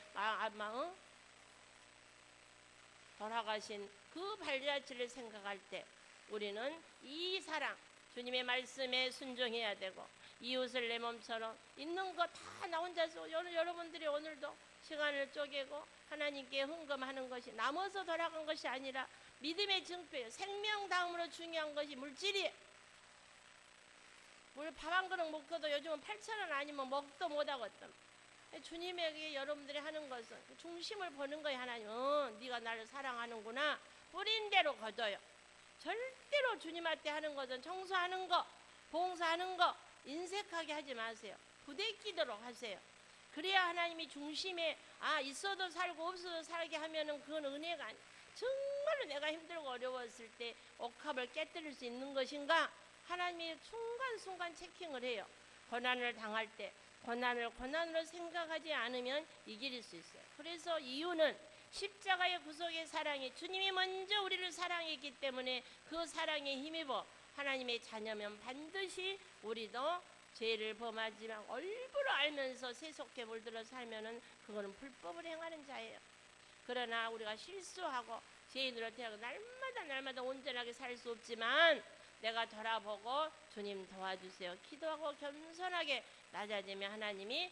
돌아가신 그 발자취를 생각할 때 우리는 이 사랑 주님의 말씀에 순종해야 되고 이웃을 내 몸처럼 있는 거 다 나 혼자서 여러분들이 오늘도 시간을 쪼개고 하나님께 헌금하는 것이 남아서 돌아간 것이 아니라 믿음의 증표예요. 생명 다음으로 중요한 것이 물질이에요. 물 밥 한 그릇 먹고도 요즘은 8,000원 아니면 먹도 못하거든. 주님에게 여러분들이 하는 것은 중심을 보는 거예요. 하나님 네가 나를 사랑하는구나. 뿌린 대로 거둬요. 절대로 주님한테 하는 것은 청소하는 거, 봉사하는 거 인색하게 하지 마세요. 부대끼도록 하세요. 그래야 하나님이 중심에 있어도 살고 없어도 살게 하면은 그건 은혜가 아니에요. 정말로 내가 힘들고 어려웠을 때 옥합을 깨뜨릴 수 있는 것인가? 하나님이 순간순간 체킹을 해요. 고난을 당할 때 고난으로 생각하지 않으면 이길 수 있어요. 그래서 이유는 십자가의 구속의 사랑이 주님이 먼저 우리를 사랑했기 때문에 그 사랑에 힘입어 하나님의 자녀면 반드시 우리도 죄를 범하지만 얼부러 알면서 세속에 물들어 살면은 그거는 불법을 행하는 자예요. 그러나 우리가 실수하고 죄인으로 태어나고 날마다 온전하게 살 수 없지만 내가 돌아보고 주님 도와주세요. 기도하고 겸손하게 낮아지면 하나님이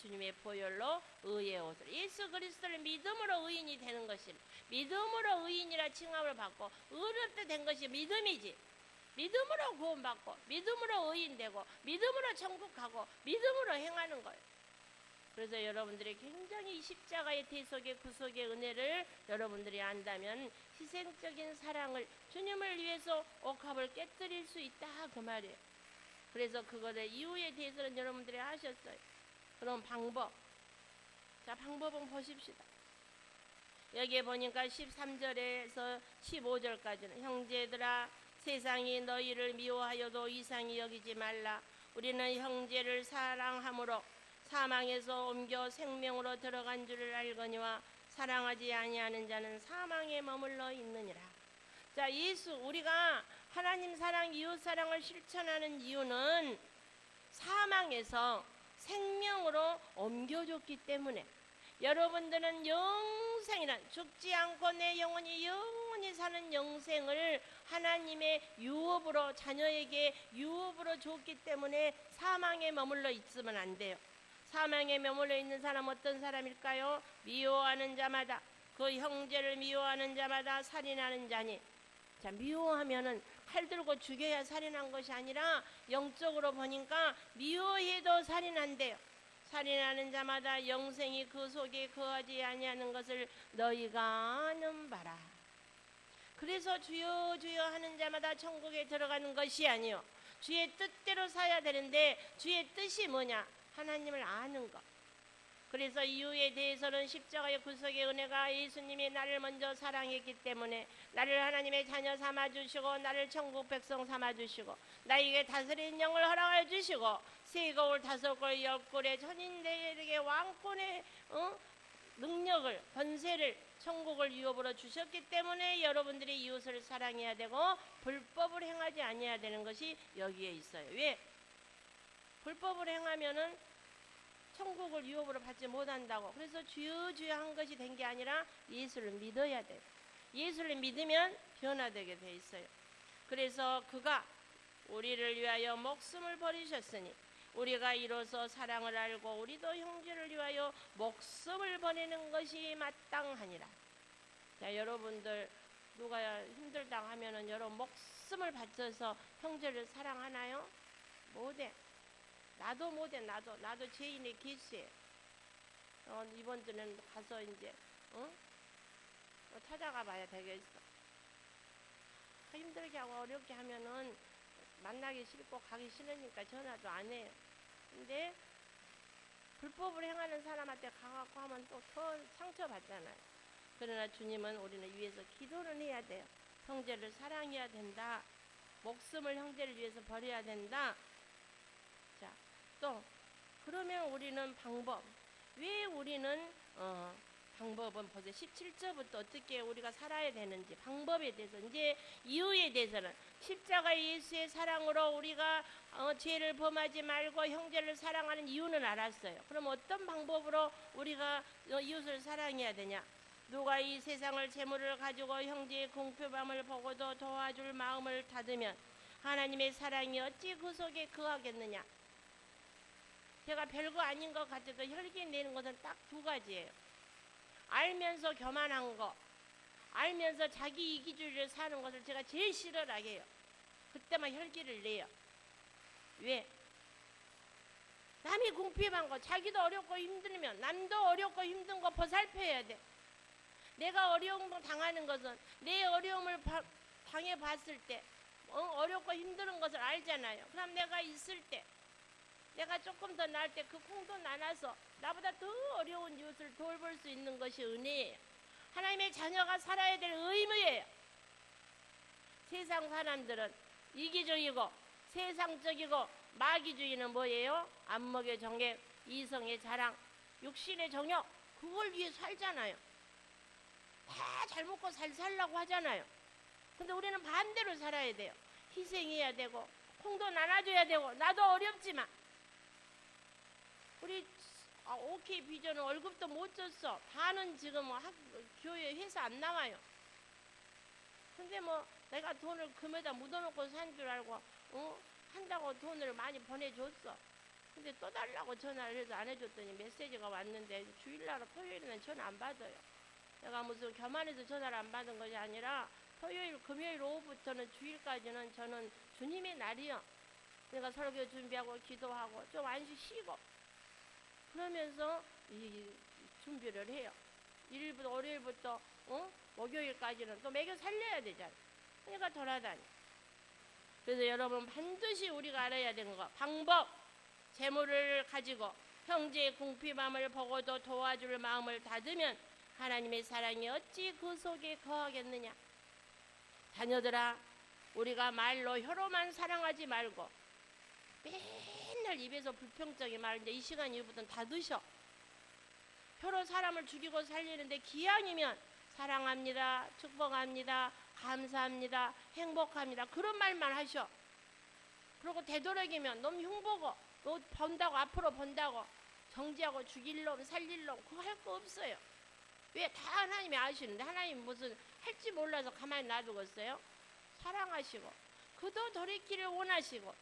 주님의 보혈로 의의 옷을 예수 그리스도를 믿음으로 의인이 되는 것이 믿음으로 의인이라 칭함을 받고 의롭게 된 것이 믿음이지. 믿음으로 구원받고 믿음으로 의인되고 믿음으로 천국 가고 믿음으로 행하는 거예요. 그래서 여러분들이 굉장히 십자가의 대속의 구속의 은혜를 여러분들이 안다면 희생적인 사랑을 주님을 위해서 옥합을 깨뜨릴 수 있다 그 말이에요. 그래서 그거를 이유에 대해서는 여러분들이 하셨어요. 그럼 방법은 보십시다. 여기에 보니까 13절에서 15절까지는 형제들아 세상이 너희를 미워하여도 이상히 여기지 말라. 우리는 형제를 사랑함으로 사망에서 옮겨 생명으로 들어간 줄을 알거니와 사랑하지 아니하는 자는 사망에 머물러 있느니라. 자, 우리가 하나님 사랑, 이웃 사랑을 실천하는 이유는 사망에서 생명으로 옮겨줬기 때문에 여러분들은 영생이란 죽지 않고 내 영혼이 영원히 사는 영생을 하나님의 유업으로 자녀에게 유업으로 줬기 때문에 사망에 머물러 있으면 안 돼요. 사망에 머물러 있는 사람 어떤 사람일까요? 미워하는 자마다 그 형제를 미워하는 자마다 살인하는 자니. 자, 미워하면은 칼 들고 죽여야 살인한 것이 아니라 영적으로 보니까 미워해도 살인한대요. 살인하는 자마다 영생이 그 속에 거하지 아니하는 것을 너희가 아는 바라. 그래서 주여 주여 하는 자마다 천국에 들어가는 것이 아니요 주의 뜻대로 사야 되는데 주의 뜻이 뭐냐? 하나님을 아는 것. 그래서 이유에 대해서는 십자가의 구속의 은혜가 예수님이 나를 먼저 사랑했기 때문에 나를 하나님의 자녀 삼아주시고 나를 천국 백성 삼아주시고 나에게 다스리는 영을 허락하여 주시고 세 거울 다섯 거울 열 꼴의 천인대에게 왕권의 능력을 권세를 천국을 유업으로 주셨기 때문에 여러분들이 이웃을 사랑해야 되고 불법을 행하지 아니해야 되는 것이 여기에 있어요. 왜? 불법을 행하면은 천국을 유업으로 받지 못한다고. 그래서 주여 주여 한 것이 된 게 아니라 예수를 믿어야 돼요. 예수를 믿으면 변화되게 돼 있어요. 그래서 그가 우리를 위하여 목숨을 버리셨으니 우리가 이로써 사랑을 알고 우리도 형제를 위하여 목숨을 버리는 것이 마땅하니라. 자, 여러분들 누가 힘들다 하면은 여러분 목숨을 바쳐서 형제를 사랑하나요? 못해. 나도 못해. 나도 죄인의 개수예요. 이번 주는 가서 이제 찾아가 봐야 되겠어. 힘들게 하고 어렵게 하면은 만나기 싫고 가기 싫으니까 전화도 안 해요. 근데 불법을 행하는 사람한테 가갖고 하면 또 더 상처받잖아요. 그러나 주님은 우리는 위해서 기도를 해야 돼요. 형제를 사랑해야 된다. 목숨을 형제를 위해서 버려야 된다. 자, 또 그러면 우리는 방법. 왜 우리는 방법은 보세요. 17절부터 어떻게 우리가 살아야 되는지 방법에 대해서 이제 이유에 대해서는 십자가 예수의 사랑으로 우리가 죄를 범하지 말고 형제를 사랑하는 이유는 알았어요. 그럼 어떤 방법으로 우리가 이웃을 사랑해야 되냐? 누가 이 세상을 재물을 가지고 형제의 공표함을 보고도 도와줄 마음을 닫으면 하나님의 사랑이 어찌 그 속에 거하겠느냐? 제가 별거 아닌 것 같아도 혈기 내는 것은 딱 두 가지예요. 알면서 교만한 거, 알면서 자기 이기주의를 사는 것을 제가 제일 싫어하게 해요. 그때만 혈기를 내요. 왜? 남이 궁핍한 거, 자기도 어렵고 힘들면 남도 어렵고 힘든 거 보살펴야 돼. 내가 어려움 당하는 것은 내 어려움을 당해봤을 때 어렵고 힘든 것을 알잖아요. 그럼 내가 있을 때 내가 조금 더 나을 때 그 콩도 나눠서 나보다 더 어려운 이웃을 돌볼 수 있는 것이 은혜예요. 하나님의 자녀가 살아야 될 의무예요. 세상 사람들은 이기주의고 세상적이고 마귀주의는 뭐예요? 안목의 정욕, 이성의 자랑, 육신의 정욕, 그걸 위해 살잖아요. 다 잘 먹고 잘 살라고 하잖아요. 근데 우리는 반대로 살아야 돼요. 희생해야 되고 콩도 나눠줘야 되고 나도 어렵지만 우리 OK 비전은 월급도 못 줬어. 다는 지금 교회 회사 안 나와요. 근데 뭐 내가 돈을 금에다 묻어놓고 산 줄 알고 한다고 돈을 많이 보내줬어. 근데 또 달라고 전화를 해서 안 해줬더니 메시지가 왔는데 주일날 토요일은 전화 안 받아요. 내가 무슨 교만해서 전화를 안 받은 것이 아니라 토요일 금요일 오후부터는 주일까지는 저는 주님의 날이요. 내가 설교 준비하고 기도하고 좀 안식 쉬고 그러면서 이 준비를 해요. 일일부터 월요일부터 목요일까지는 또 매겨 살려야 되잖아요. 그러니까 돌아다니. 그래서 여러분 반드시 우리가 알아야 되는 거 방법. 재물을 가지고 형제의 궁핍함을 보고도 도와줄 마음을 닫으면 하나님의 사랑이 어찌 그 속에 거하겠느냐. 자녀들아, 우리가 말로 혀로만 사랑하지 말고 맨날 입에서 불평적인 말 이제 이 시간 이후부터는 다 드셔. 혀로 사람을 죽이고 살리는데 기왕이면 사랑합니다, 축복합니다, 감사합니다, 행복합니다 그런 말만 하셔. 그리고 되도록이면 너무 흉보고 너 본다고 앞으로 본다고 정지하고 죽일 놈 살릴 놈 그거 할 거 없어요. 왜? 다 하나님이 아시는데 하나님 무슨 할지 몰라서 가만히 놔두겠어요? 사랑하시고 그도 돌이키를 원하시고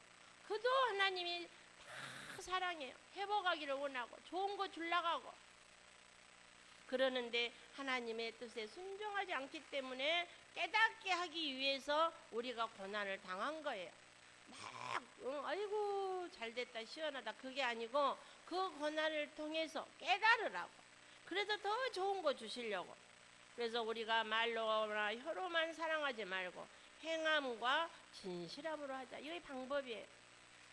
그도 하나님이 다 사랑해요. 회복하기를 원하고 좋은 거 줄라가고 그러는데 하나님의 뜻에 순종하지 않기 때문에 깨닫게 하기 위해서 우리가 고난을 당한 거예요. 막 아이고 잘됐다 시원하다 그게 아니고 그 고난을 통해서 깨달으라고. 그래서 더 좋은 거 주시려고. 그래서 우리가 말로나 혀로만 사랑하지 말고 행함과 진실함으로 하자. 이게 방법이에요.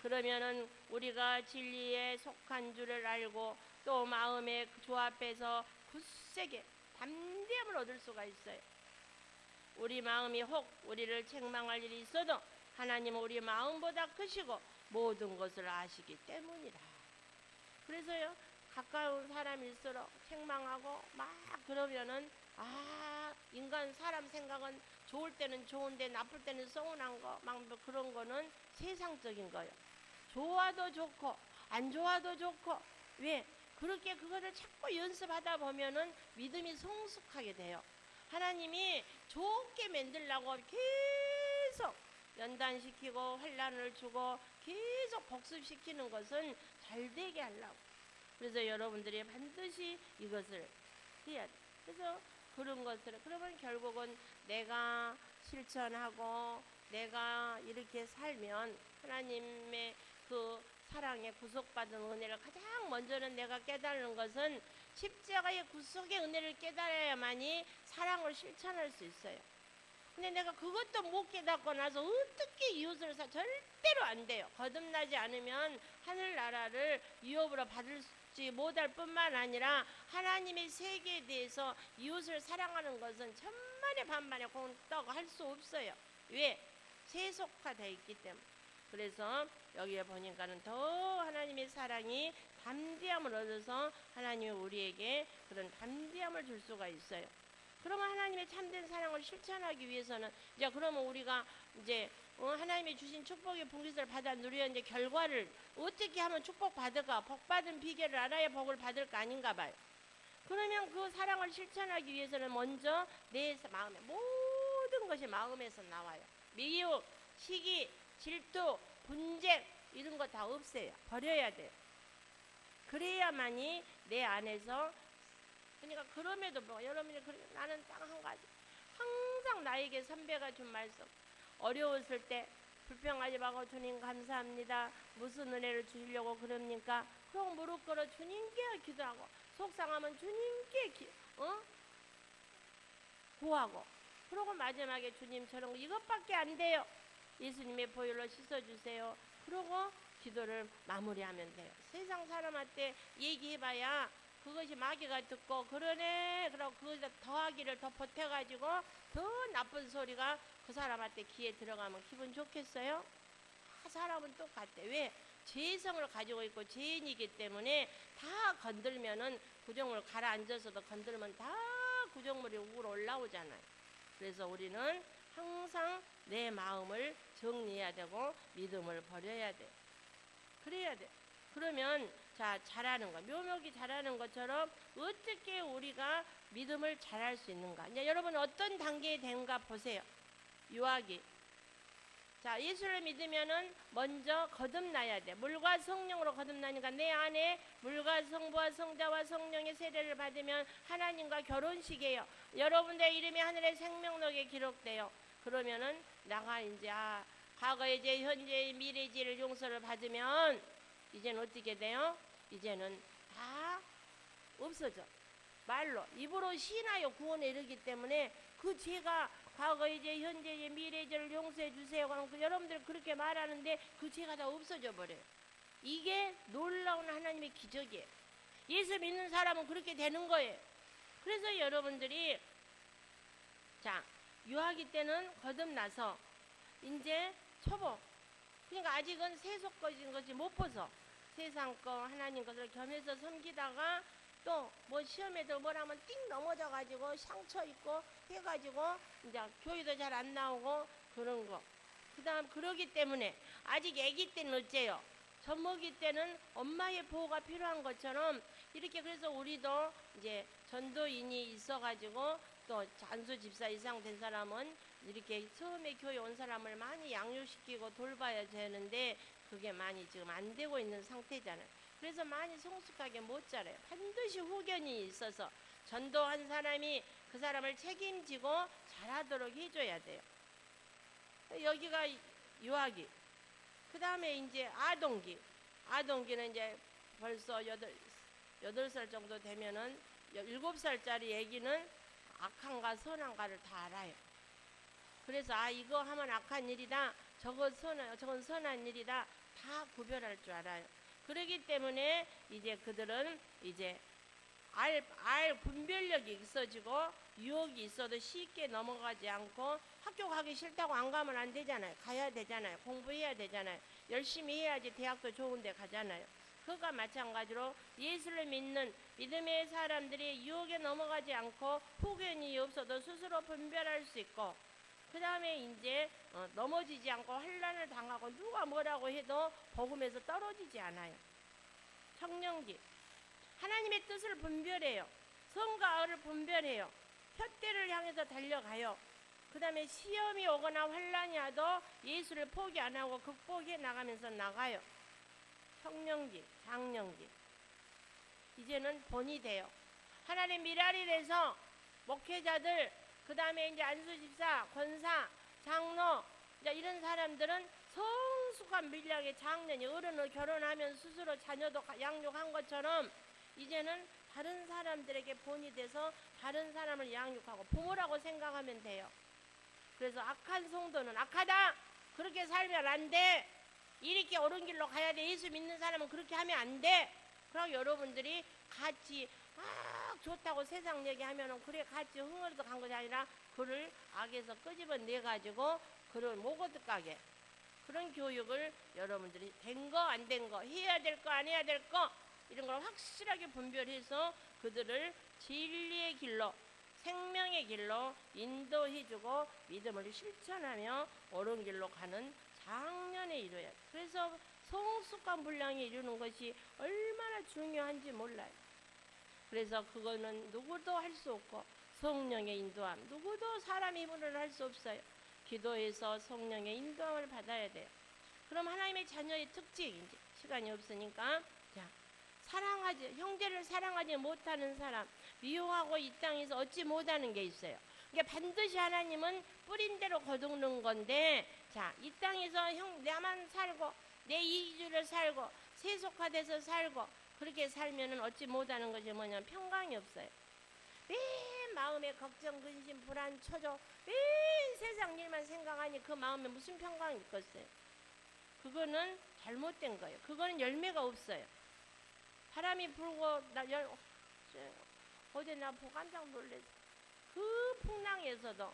그러면은 우리가 진리에 속한 줄을 알고 또 마음의 조합해서 굳세게 담대함을 얻을 수가 있어요. 우리 마음이 혹 우리를 책망할 일이 있어도 하나님은 우리 마음보다 크시고 모든 것을 아시기 때문이라. 그래서요 가까운 사람일수록 책망하고 막 그러면은 인간 사람 생각은 좋을 때는 좋은데 나쁠 때는 서운한 거 막 그런 거는 세상적인 거예요. 좋아도 좋고 안 좋아도 좋고 왜? 그렇게 그거를 자꾸 연습하다 보면은 믿음이 성숙하게 돼요. 하나님이 좋게 만들려고 계속 연단시키고 환난을 주고 계속 복습시키는 것은 잘 되게 하려고. 그래서 여러분들이 반드시 이것을 해야 돼. 그래서 그런 것을 그러면 결국은 내가 실천하고 내가 이렇게 살면 하나님의 그 사랑에 구속받은 은혜를 가장 먼저는 내가 깨달는 것은 십자가의 구속의 은혜를 깨달아야만이 사랑을 실천할 수 있어요. 근데 내가 그것도 못 깨닫고 나서 어떻게 이웃을 절대로 안 돼요. 거듭나지 않으면 하늘나라를 유업으로 받을지 못할 뿐만 아니라 하나님의 세계에 대해서 이웃을 사랑하는 것은 천만에 반만에 공떡 할 수 없어요. 왜? 세속화되어 있기 때문에. 그래서 여기에 보니까는 더 하나님의 사랑이 담대함을 얻어서 하나님이 우리에게 그런 담대함을 줄 수가 있어요. 그러면 하나님의 참된 사랑을 실천하기 위해서는 이제 그러면 우리가 이제 하나님이 주신 축복의 분깃을 받아 누려야 이제 결과를 어떻게 하면 축복 받을까, 복 받은 비결을 알아야 복을 받을 거 아닌가 봐요. 그러면 그 사랑을 실천하기 위해서는 먼저 내 마음에 모든 것이 마음에서 나와요. 미혹, 시기, 질투, 분쟁 이런 거 다 없애요. 버려야 돼요. 그래야만이 내 안에서 그러니까 그럼에도 여러분이 나는 딱 한 가지 항상 나에게 선배가 준 말씀 어려웠을 때 불평하지 말고 주님 감사합니다. 무슨 은혜를 주시려고 그럽니까? 그럼 무릎 꿇어 주님께 기도하고 속상하면 주님께 구하고 그러고 마지막에 주님 저런 거 이것밖에 안 돼요. 예수님의 보혈로 씻어주세요. 그러고 기도를 마무리하면 돼요. 세상 사람한테 얘기해봐야 그것이 마귀가 듣고 그러네 그러고 그거에다 더하기를 더 보태가지고 더 나쁜 소리가 그 사람한테 귀에 들어가면 기분 좋겠어요? 사람은 똑같대. 왜? 죄성을 가지고 있고 죄인이기 때문에 다 건들면은 구정물 가라앉아서도 건들면 다 구정물이 우러 올라오잖아요. 그래서 우리는 항상 내 마음을 정리해야 되고 믿음을 버려야 돼. 그래야 돼. 그러면 자 잘하는 거 묘목이 잘하는 것처럼 어떻게 우리가 믿음을 잘할 수 있는가. 이제 여러분 어떤 단계에 된가 보세요. 유아기. 자 예수를 믿으면은 먼저 거듭나야 돼. 물과 성령으로 거듭나니까 내 안에 물과 성부와 성자와 성령의 세례를 받으면 하나님과 결혼식이에요. 여러분의 이름이 하늘의 생명록에 기록돼요. 그러면은 나가 이제 과거의 죄, 현재의 미래의 죄를 용서를 받으면 이제는 어떻게 돼요? 이제는 다 없어져. 말로 입으로 시인하여 구원에 이르기 때문에 그 죄가 과거의 죄, 현재의 미래의 죄를 용서해 주세요. 그럼 여러분들 그렇게 말하는데 그 죄가 다 없어져 버려요. 이게 놀라운 하나님의 기적이에요. 예수 믿는 사람은 그렇게 되는 거예요. 그래서 여러분들이 자 유아기 때는 거듭나서 이제 초보 그러니까 아직은 세속적인 것이 못 벗어 세상 거 하나님 것을 겸해서 섬기다가 또 뭐 시험에도 뭐라면 띵 넘어져 가지고 상처 있고 해가지고 이제 교회도 잘 안 나오고 그런 거. 그다음 그러기 때문에 아직 아기 때는 어째요? 젖먹이 때는 엄마의 보호가 필요한 것처럼 이렇게 그래서 우리도 이제 전도인이 있어가지고 또 장수 집사 이상 된 사람은 이렇게 처음에 교회 온 사람을 많이 양육시키고 돌봐야 되는데 그게 많이 지금 안 되고 있는 상태잖아요. 그래서 많이 성숙하게 못 자라요. 반드시 후견이 있어서 전도한 사람이 그 사람을 책임지고 잘하도록 해줘야 돼요. 여기가 유아기. 그 다음에 이제 아동기. 아동기는 이제 벌써 8살 정도 되면은 7살짜리 애기는 악한가 선한가를 다 알아요. 그래서 이거 하면 악한 일이다. 저건 선한 일이다. 다 구별할 줄 알아요. 그렇기 때문에 이제 그들은 이제 알 분별력이 있어지고 유혹이 있어도 쉽게 넘어가지 않고 학교 가기 싫다고 안 가면 안 되잖아요. 가야 되잖아요. 공부해야 되잖아요. 열심히 해야지 대학도 좋은 데 가잖아요. 그것과 마찬가지로 예수를 믿는 믿음의 사람들이 유혹에 넘어가지 않고 후견이 없어도 스스로 분별할 수 있고 그 다음에 이제 넘어지지 않고 환난을 당하고 누가 뭐라고 해도 복음에서 떨어지지 않아요. 청년기. 하나님의 뜻을 분별해요. 선과 악을 분별해요. 푯대를 향해서 달려가요. 그 다음에 시험이 오거나 환난이 와도 예수를 포기 안 하고 극복해 나가면서 나가요. 청년기, 장년기. 이제는 본이 돼요. 하나님 미랄이라서 목회자들, 그 다음에 이제 안수집사, 권사, 장로, 이제 이런 사람들은 성숙한 밀량의 장년이 어른을 결혼하면 스스로 자녀도 양육한 것처럼 이제는 다른 사람들에게 본이 돼서 다른 사람을 양육하고 부모라고 생각하면 돼요. 그래서 악한 성도는 악하다, 그렇게 살면 안 돼, 이렇게 옳은 길로 가야 돼, 예수 믿는 사람은 그렇게 하면 안 돼. 그럼 여러분들이 같이 막 좋다고 세상 얘기하면은 그래 같이 흥얼도 간 것이 아니라 그를 악에서 끄집어내 가지고 그를 못 어떡하게, 그런 교육을 여러분들이 된 거 안 된 거, 해야 될 거 안 해야 될 거, 이런 걸 확실하게 분별해서 그들을 진리의 길로, 생명의 길로 인도해주고 믿음을 실천하며 옳은 길로 가는 장년에 이루어야 돼. 그래서 성숙한 분량에 이루는 것이 얼마나 중요한지 몰라요. 그래서 그거는 누구도 할 수 없고, 성령의 인도함 누구도 사람 힘으로는 할 수 없어요. 기도해서 성령의 인도함을 받아야 돼요. 그럼 하나님의 자녀의 특징, 이제 시간이 없으니까, 자, 사랑하지, 형제를 사랑하지 못하는 사람, 미워하고 이 땅에서 얻지 못하는 게 있어요. 그러니까 반드시 하나님은 뿌린 대로 거두는 건데, 자, 이 땅에서 나만 살고 내 이기주의를 살고 세속화돼서 살고 그렇게 살면은 얻지 못하는 것이 뭐냐면 평강이 없어요. 매일 마음에 걱정, 근심, 불안, 초조, 매일 세상 일만 생각하니 그 마음에 무슨 평강이 있겠어요? 그거는 잘못된 거예요. 그거는 열매가 없어요. 바람이 불고 어제 나 보고 깜짝 놀랐어. 그 풍랑에서도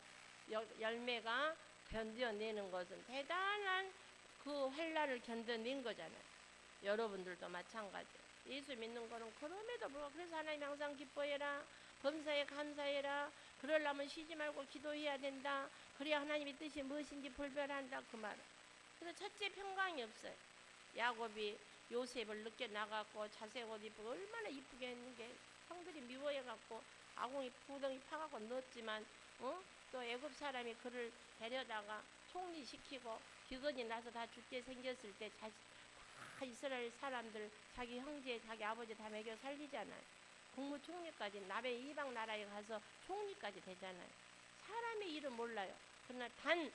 열매가 견뎌내는 것은 대단한 그 환난을 견뎌낸 거잖아요. 여러분들도 마찬가지예요. 예수 믿는 거는 그럼에도 불구하고, 그래서 하나님 항상 기뻐해라, 범사에 감사해라, 그러려면 쉬지 말고 기도해야 된다, 그래야 하나님의 뜻이 무엇인지 분별한다, 그 말은. 그래서 첫째, 평강이 없어요. 야곱이 요셉을 늦게 나갔고 자색 옷 입고 얼마나 이쁘게 했는데 형들이 미워해갖고 아궁이 구덩이 파갖고 넣었지만, 또 애굽 사람이 그를 데려다가 총리시키고 기근이 나서 다 죽게 생겼을 때 이스라엘 사람들 자기 형제 자기 아버지 다 먹여 살리잖아요. 국무총리까지, 남의 이방 나라에 가서 총리까지 되잖아요. 사람의 일은 몰라요. 그러나 단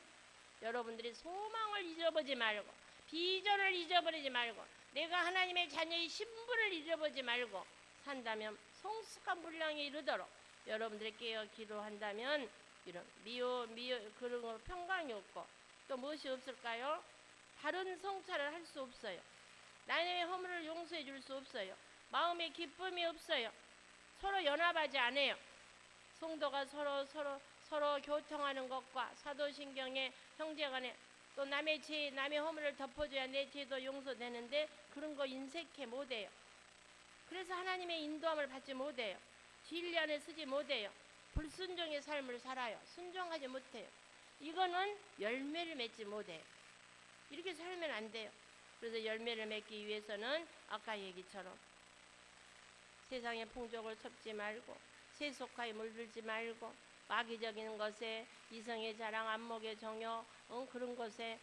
여러분들이 소망을 잊어보지 말고, 비전을 잊어버리지 말고, 내가 하나님의 자녀의 신분을 잊어보지 말고 산다면, 성숙한 분량에 이르도록 여러분들이 깨어 기도한다면, 이런 미워 그런 거 평강이 없고, 또 무엇이 없을까요? 다른 성찰을 할 수 없어요. 나의 허물을 용서해 줄 수 없어요. 마음에 기쁨이 없어요. 서로 연합하지 않아요. 성도가 서로 교통하는 것과 사도신경의 형제간에 또 남의 죄, 남의 허물을 덮어줘야 내 죄도 용서되는데 그런 거 인색해 못해요. 그래서 하나님의 인도함을 받지 못해요. 진리 안에 서지 못해요. 불순종의 삶을 살아요. 순종하지 못해요. 이거는 열매를 맺지 못해요. 이렇게 살면 안 돼요. 그래서 열매를 맺기 위해서는 아까 얘기처럼 세상의 풍족을 섭지 말고, 세속화에 물들지 말고, 마귀적인 것에, 이성의 자랑, 안목의 정욕, 그런 것에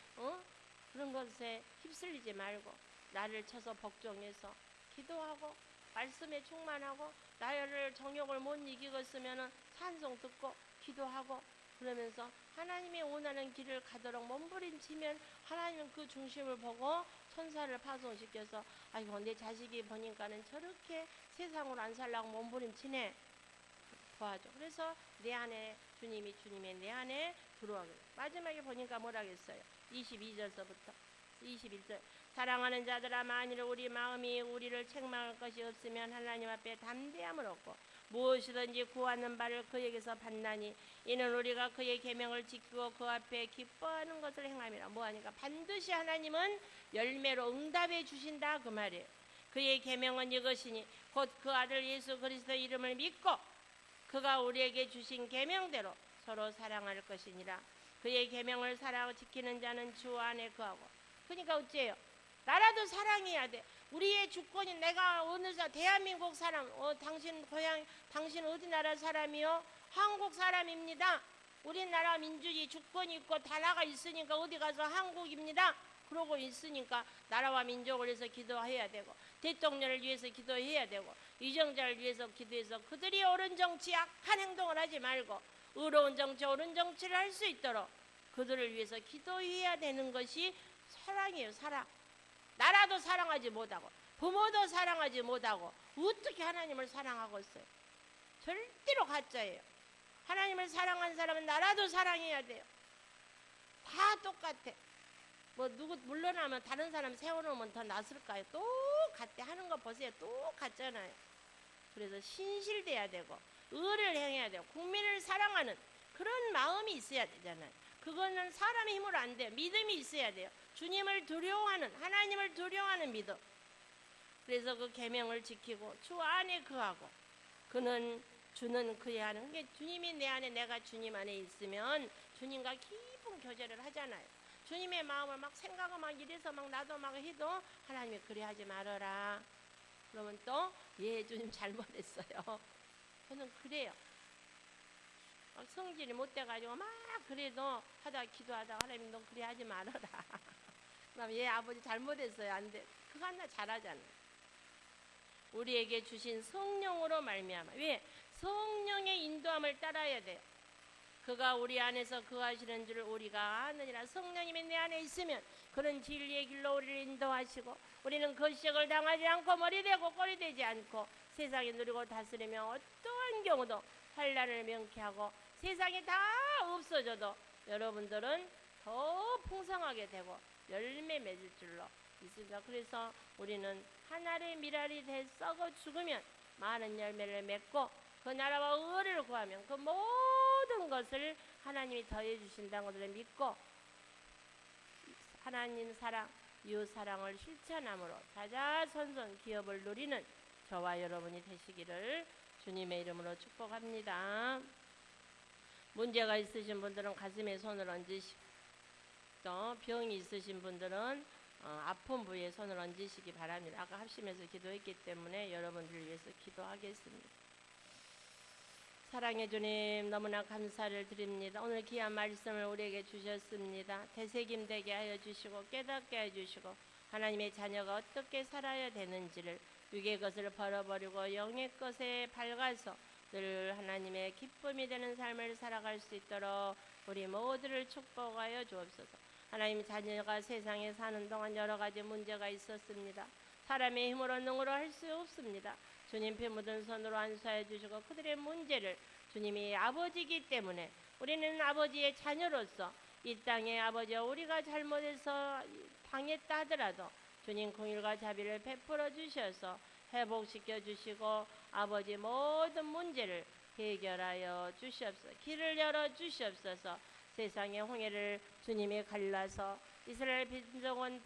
휩쓸리지 말고 나를 쳐서 복종해서 기도하고 말씀에 충만하고, 나를 정욕을 못 이기겠으면 찬송 듣고 기도하고, 그러면서 하나님의 원하는 길을 가도록 몸부림치면 하나님은 그 중심을 보고 천사를 파송시켜서, 아이고 내 자식이 보니까는 저렇게 세상으로 안 살라고 몸부림치네, 도와줘. 그래서 내 안에 주님의 내 안에 들어오게. 마지막에 보니까 뭐라겠어요? 22절서부터 21절. 사랑하는 자들아, 만일 우리 마음이 우리를 책망할 것이 없으면 하나님 앞에 담대함을 얻고 무엇이든지 구하는 바를 그에게서 받나니, 이는 우리가 그의 계명을 지키고 그 앞에 기뻐하는 것을 행함이라. 뭐하니까 반드시 하나님은 열매로 응답해 주신다, 그 말이에요. 그의 계명은 이것이니 곧 그 아들 예수 그리스도 이름을 믿고 그가 우리에게 주신 계명대로 서로 사랑할 것이니라. 그의 계명을 사랑하고 지키는 자는 주 안에 거하고. 그러니까 어째요? 나라도 사랑해야 돼. 우리의 주권이, 내가 어느 대한민국 사람, 당신 고향, 당신 어디 나라 사람이요? 한국 사람입니다. 우리나라 민주주의 주권이 있고 다 나가 있으니까 어디 가서 한국입니다. 그러고 있으니까 나라와 민족을 위해서 기도해야 되고, 대통령을 위해서 기도해야 되고, 위정자를 위해서 기도해서 그들이 옳은 정치, 악한 행동을 하지 말고 의로운 정치, 옳은 정치를 할 수 있도록 그들을 위해서 기도해야 되는 것이 사랑이에요. 사랑. 나라도 사랑하지 못하고 부모도 사랑하지 못하고 어떻게 하나님을 사랑하고 있어요? 절대로 가짜예요. 하나님을 사랑하는 사람은 나라도 사랑해야 돼요. 다 똑같아. 뭐 누구 물러나면 다른 사람 세워놓으면 더 낫을까요? 똑같아. 하는 거 보세요. 똑같잖아요. 그래서 신실돼야 되고 의를 행해야 돼요. 국민을 사랑하는 그런 마음이 있어야 되잖아요. 그거는 사람의 힘으로 안 돼요. 믿음이 있어야 돼요. 주님을 두려워하는, 하나님을 두려워하는 믿음. 그래서 그 계명을 지키고 주 안에 거하고 그는 주는 그의 하는 게 주님이 내 안에 내가 주님 안에 있으면 주님과 깊은 교제를 하잖아요. 주님의 마음을 막 생각을 막 이래서 막 나도 막 해도 하나님이 그래 하지 말아라. 그러면 또 예 주님 잘못했어요. 저는 그래요. 막 성질이 못 돼가지고 막 그래도 하다 기도하다가 하나님 너 그래 하지 말아라. 그럼 예 아버지 잘못했어요. 안 돼. 그거 하나 잘하잖아요. 우리에게 주신 성령으로 말미암아. 왜? 성령의 인도함을 따라야 돼요. 그가 우리 안에서 거하시는 줄 우리가 아느니라. 성령님이 내 안에 있으면 그런 진리의 길로 우리를 인도하시고 우리는 거시적을 당하지 않고 머리 되고 꼬리 되지 않고 세상에 누리고 다스리며 어떠한 경우도 환난을 명쾌하고 세상이 다 없어져도 여러분들은 더 풍성하게 되고 열매 맺을 줄로 있습니다. 그래서 우리는 하늘의 밀알이 돼 썩어 죽으면 많은 열매를 맺고 그 나라와 의를 구하면 그 모든 것을 하나님이 더해 주신다는 것을 믿고 하나님 사랑, 이웃 사랑을 실천함으로 자자손손 기업을 누리는 저와 여러분이 되시기를 주님의 이름으로 축복합니다. 문제가 있으신 분들은 가슴에 손을 얹으시고 또 병이 있으신 분들은 아픈 부위에 손을 얹으시기 바랍니다. 아까 합심해서 기도했기 때문에 여러분들을 위해서 기도하겠습니다. 사랑해 주님 너무나 감사를 드립니다. 오늘 귀한 말씀을 우리에게 주셨습니다. 되새김되게 하여 주시고 깨닫게 해주시고 하나님의 자녀가 어떻게 살아야 되는지를 육의 것을 벌어버리고 영의 것에 밝아서 늘 하나님의 기쁨이 되는 삶을 살아갈 수 있도록 우리 모두를 축복하여 주옵소서. 하나님 자녀가 세상에 사는 동안 여러 가지 문제가 있었습니다. 사람의 힘으로 능으로 할 수 없습니다. 주님 피 묻은 손으로 안수하여 주시고 그들의 문제를 주님이 아버지이기 때문에 우리는 아버지의 자녀로서 이 땅에 아버지와 우리가 잘못해서 당했다 하더라도 주님 공일과 자비를 베풀어 주셔서 회복시켜 주시고 아버지 모든 문제를 해결하여 주시옵소서. 길을 열어 주시옵소서. 세상의 홍해를 주님이 갈라서 이스라엘 민족은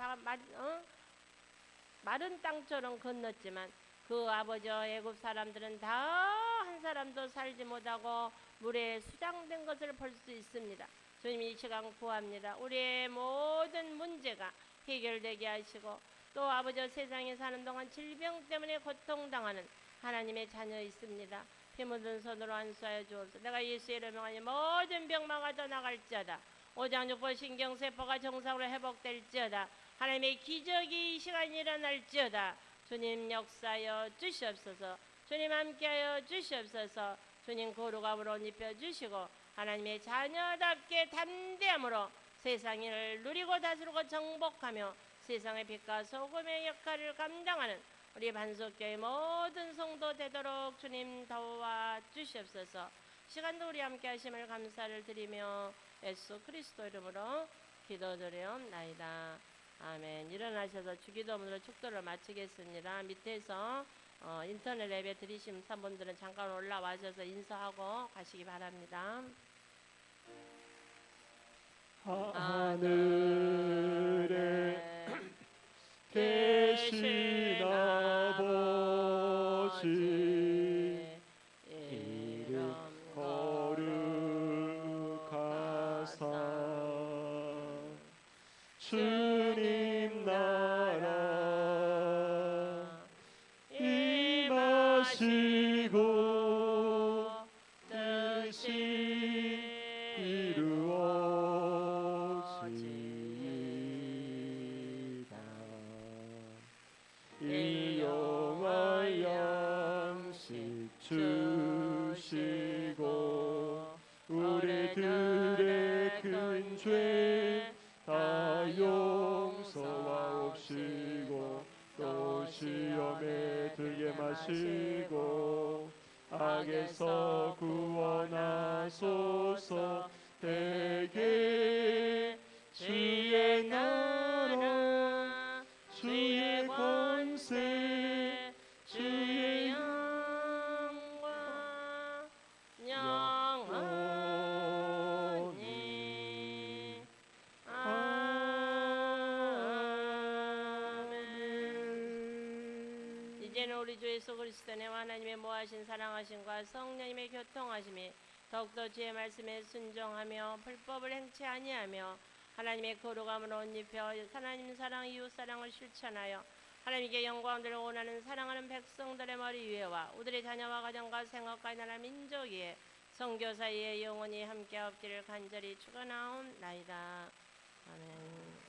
마른 땅처럼 건넜지만 그 아버지와 애굽 사람들은 다 한 사람도 살지 못하고 물에 수장된 것을 볼 수 있습니다. 주님 이 시간 구합니다. 우리의 모든 문제가 해결되게 하시고 또 아버지와 세상에 사는 동안 질병 때문에 고통당하는 하나님의 자녀 있습니다. 피 묻은 손으로 안수하여 주옵소서. 내가 예수의 이름으로 명하니 모든 병마가 떠나갈지어다. 오장육부 신경세포가 정상으로 회복될지어다. 하나님의 기적이 이 시간에 일어날지어다. 주님 역사하여 주시옵소서. 주님 함께하여 주시옵소서. 주님 거룩함으로 옷 입혀주시고 하나님의 자녀답게 담대함으로 세상을 누리고 다스리고 정복하며 세상의 빛과 소금의 역할을 감당하는 우리 반석교의 모든 성도 되도록 주님 도와 주시옵소서. 시간도 우리 함께 하심을 감사를 드리며 예수 그리스도 이름으로 기도드리옵나이다. 아멘. 일어나셔서 주기도문으로 축도를 마치겠습니다. 밑에서 인터넷 예배 드리신 분들은 잠깐 올라와셔서 인사하고 가시기 바랍니다. 하늘에 계신 아버지 이름 거룩하사 주님 나라 임하시고 뜻이 이루어지이다. 일용할 양식 주시고 우리들의 큰 죄 다 용서하옵시고 또 하시고 악에서 구원하소서. 대개 주의 나라 주의 권세 주의 영광 영원히 아멘. 이제는 우리 주 예수 그리스도의 하나님의 모하신 사랑하심과 성령님의 교통하심이 더욱더 주의 말씀에 순종하며 불법을 행치 아니하며 하나님의 거룩함으로 옷 입혀 하나님 사랑 이웃 사랑을 실천하여 하나님께 영광들을 원하는 사랑하는 백성들의 머리 위에와 우리의 자녀와 가정과 생업과 이 나라 민족 위에 선교사의 영원히 함께 없기를 간절히 축원하옵나이다. 아멘.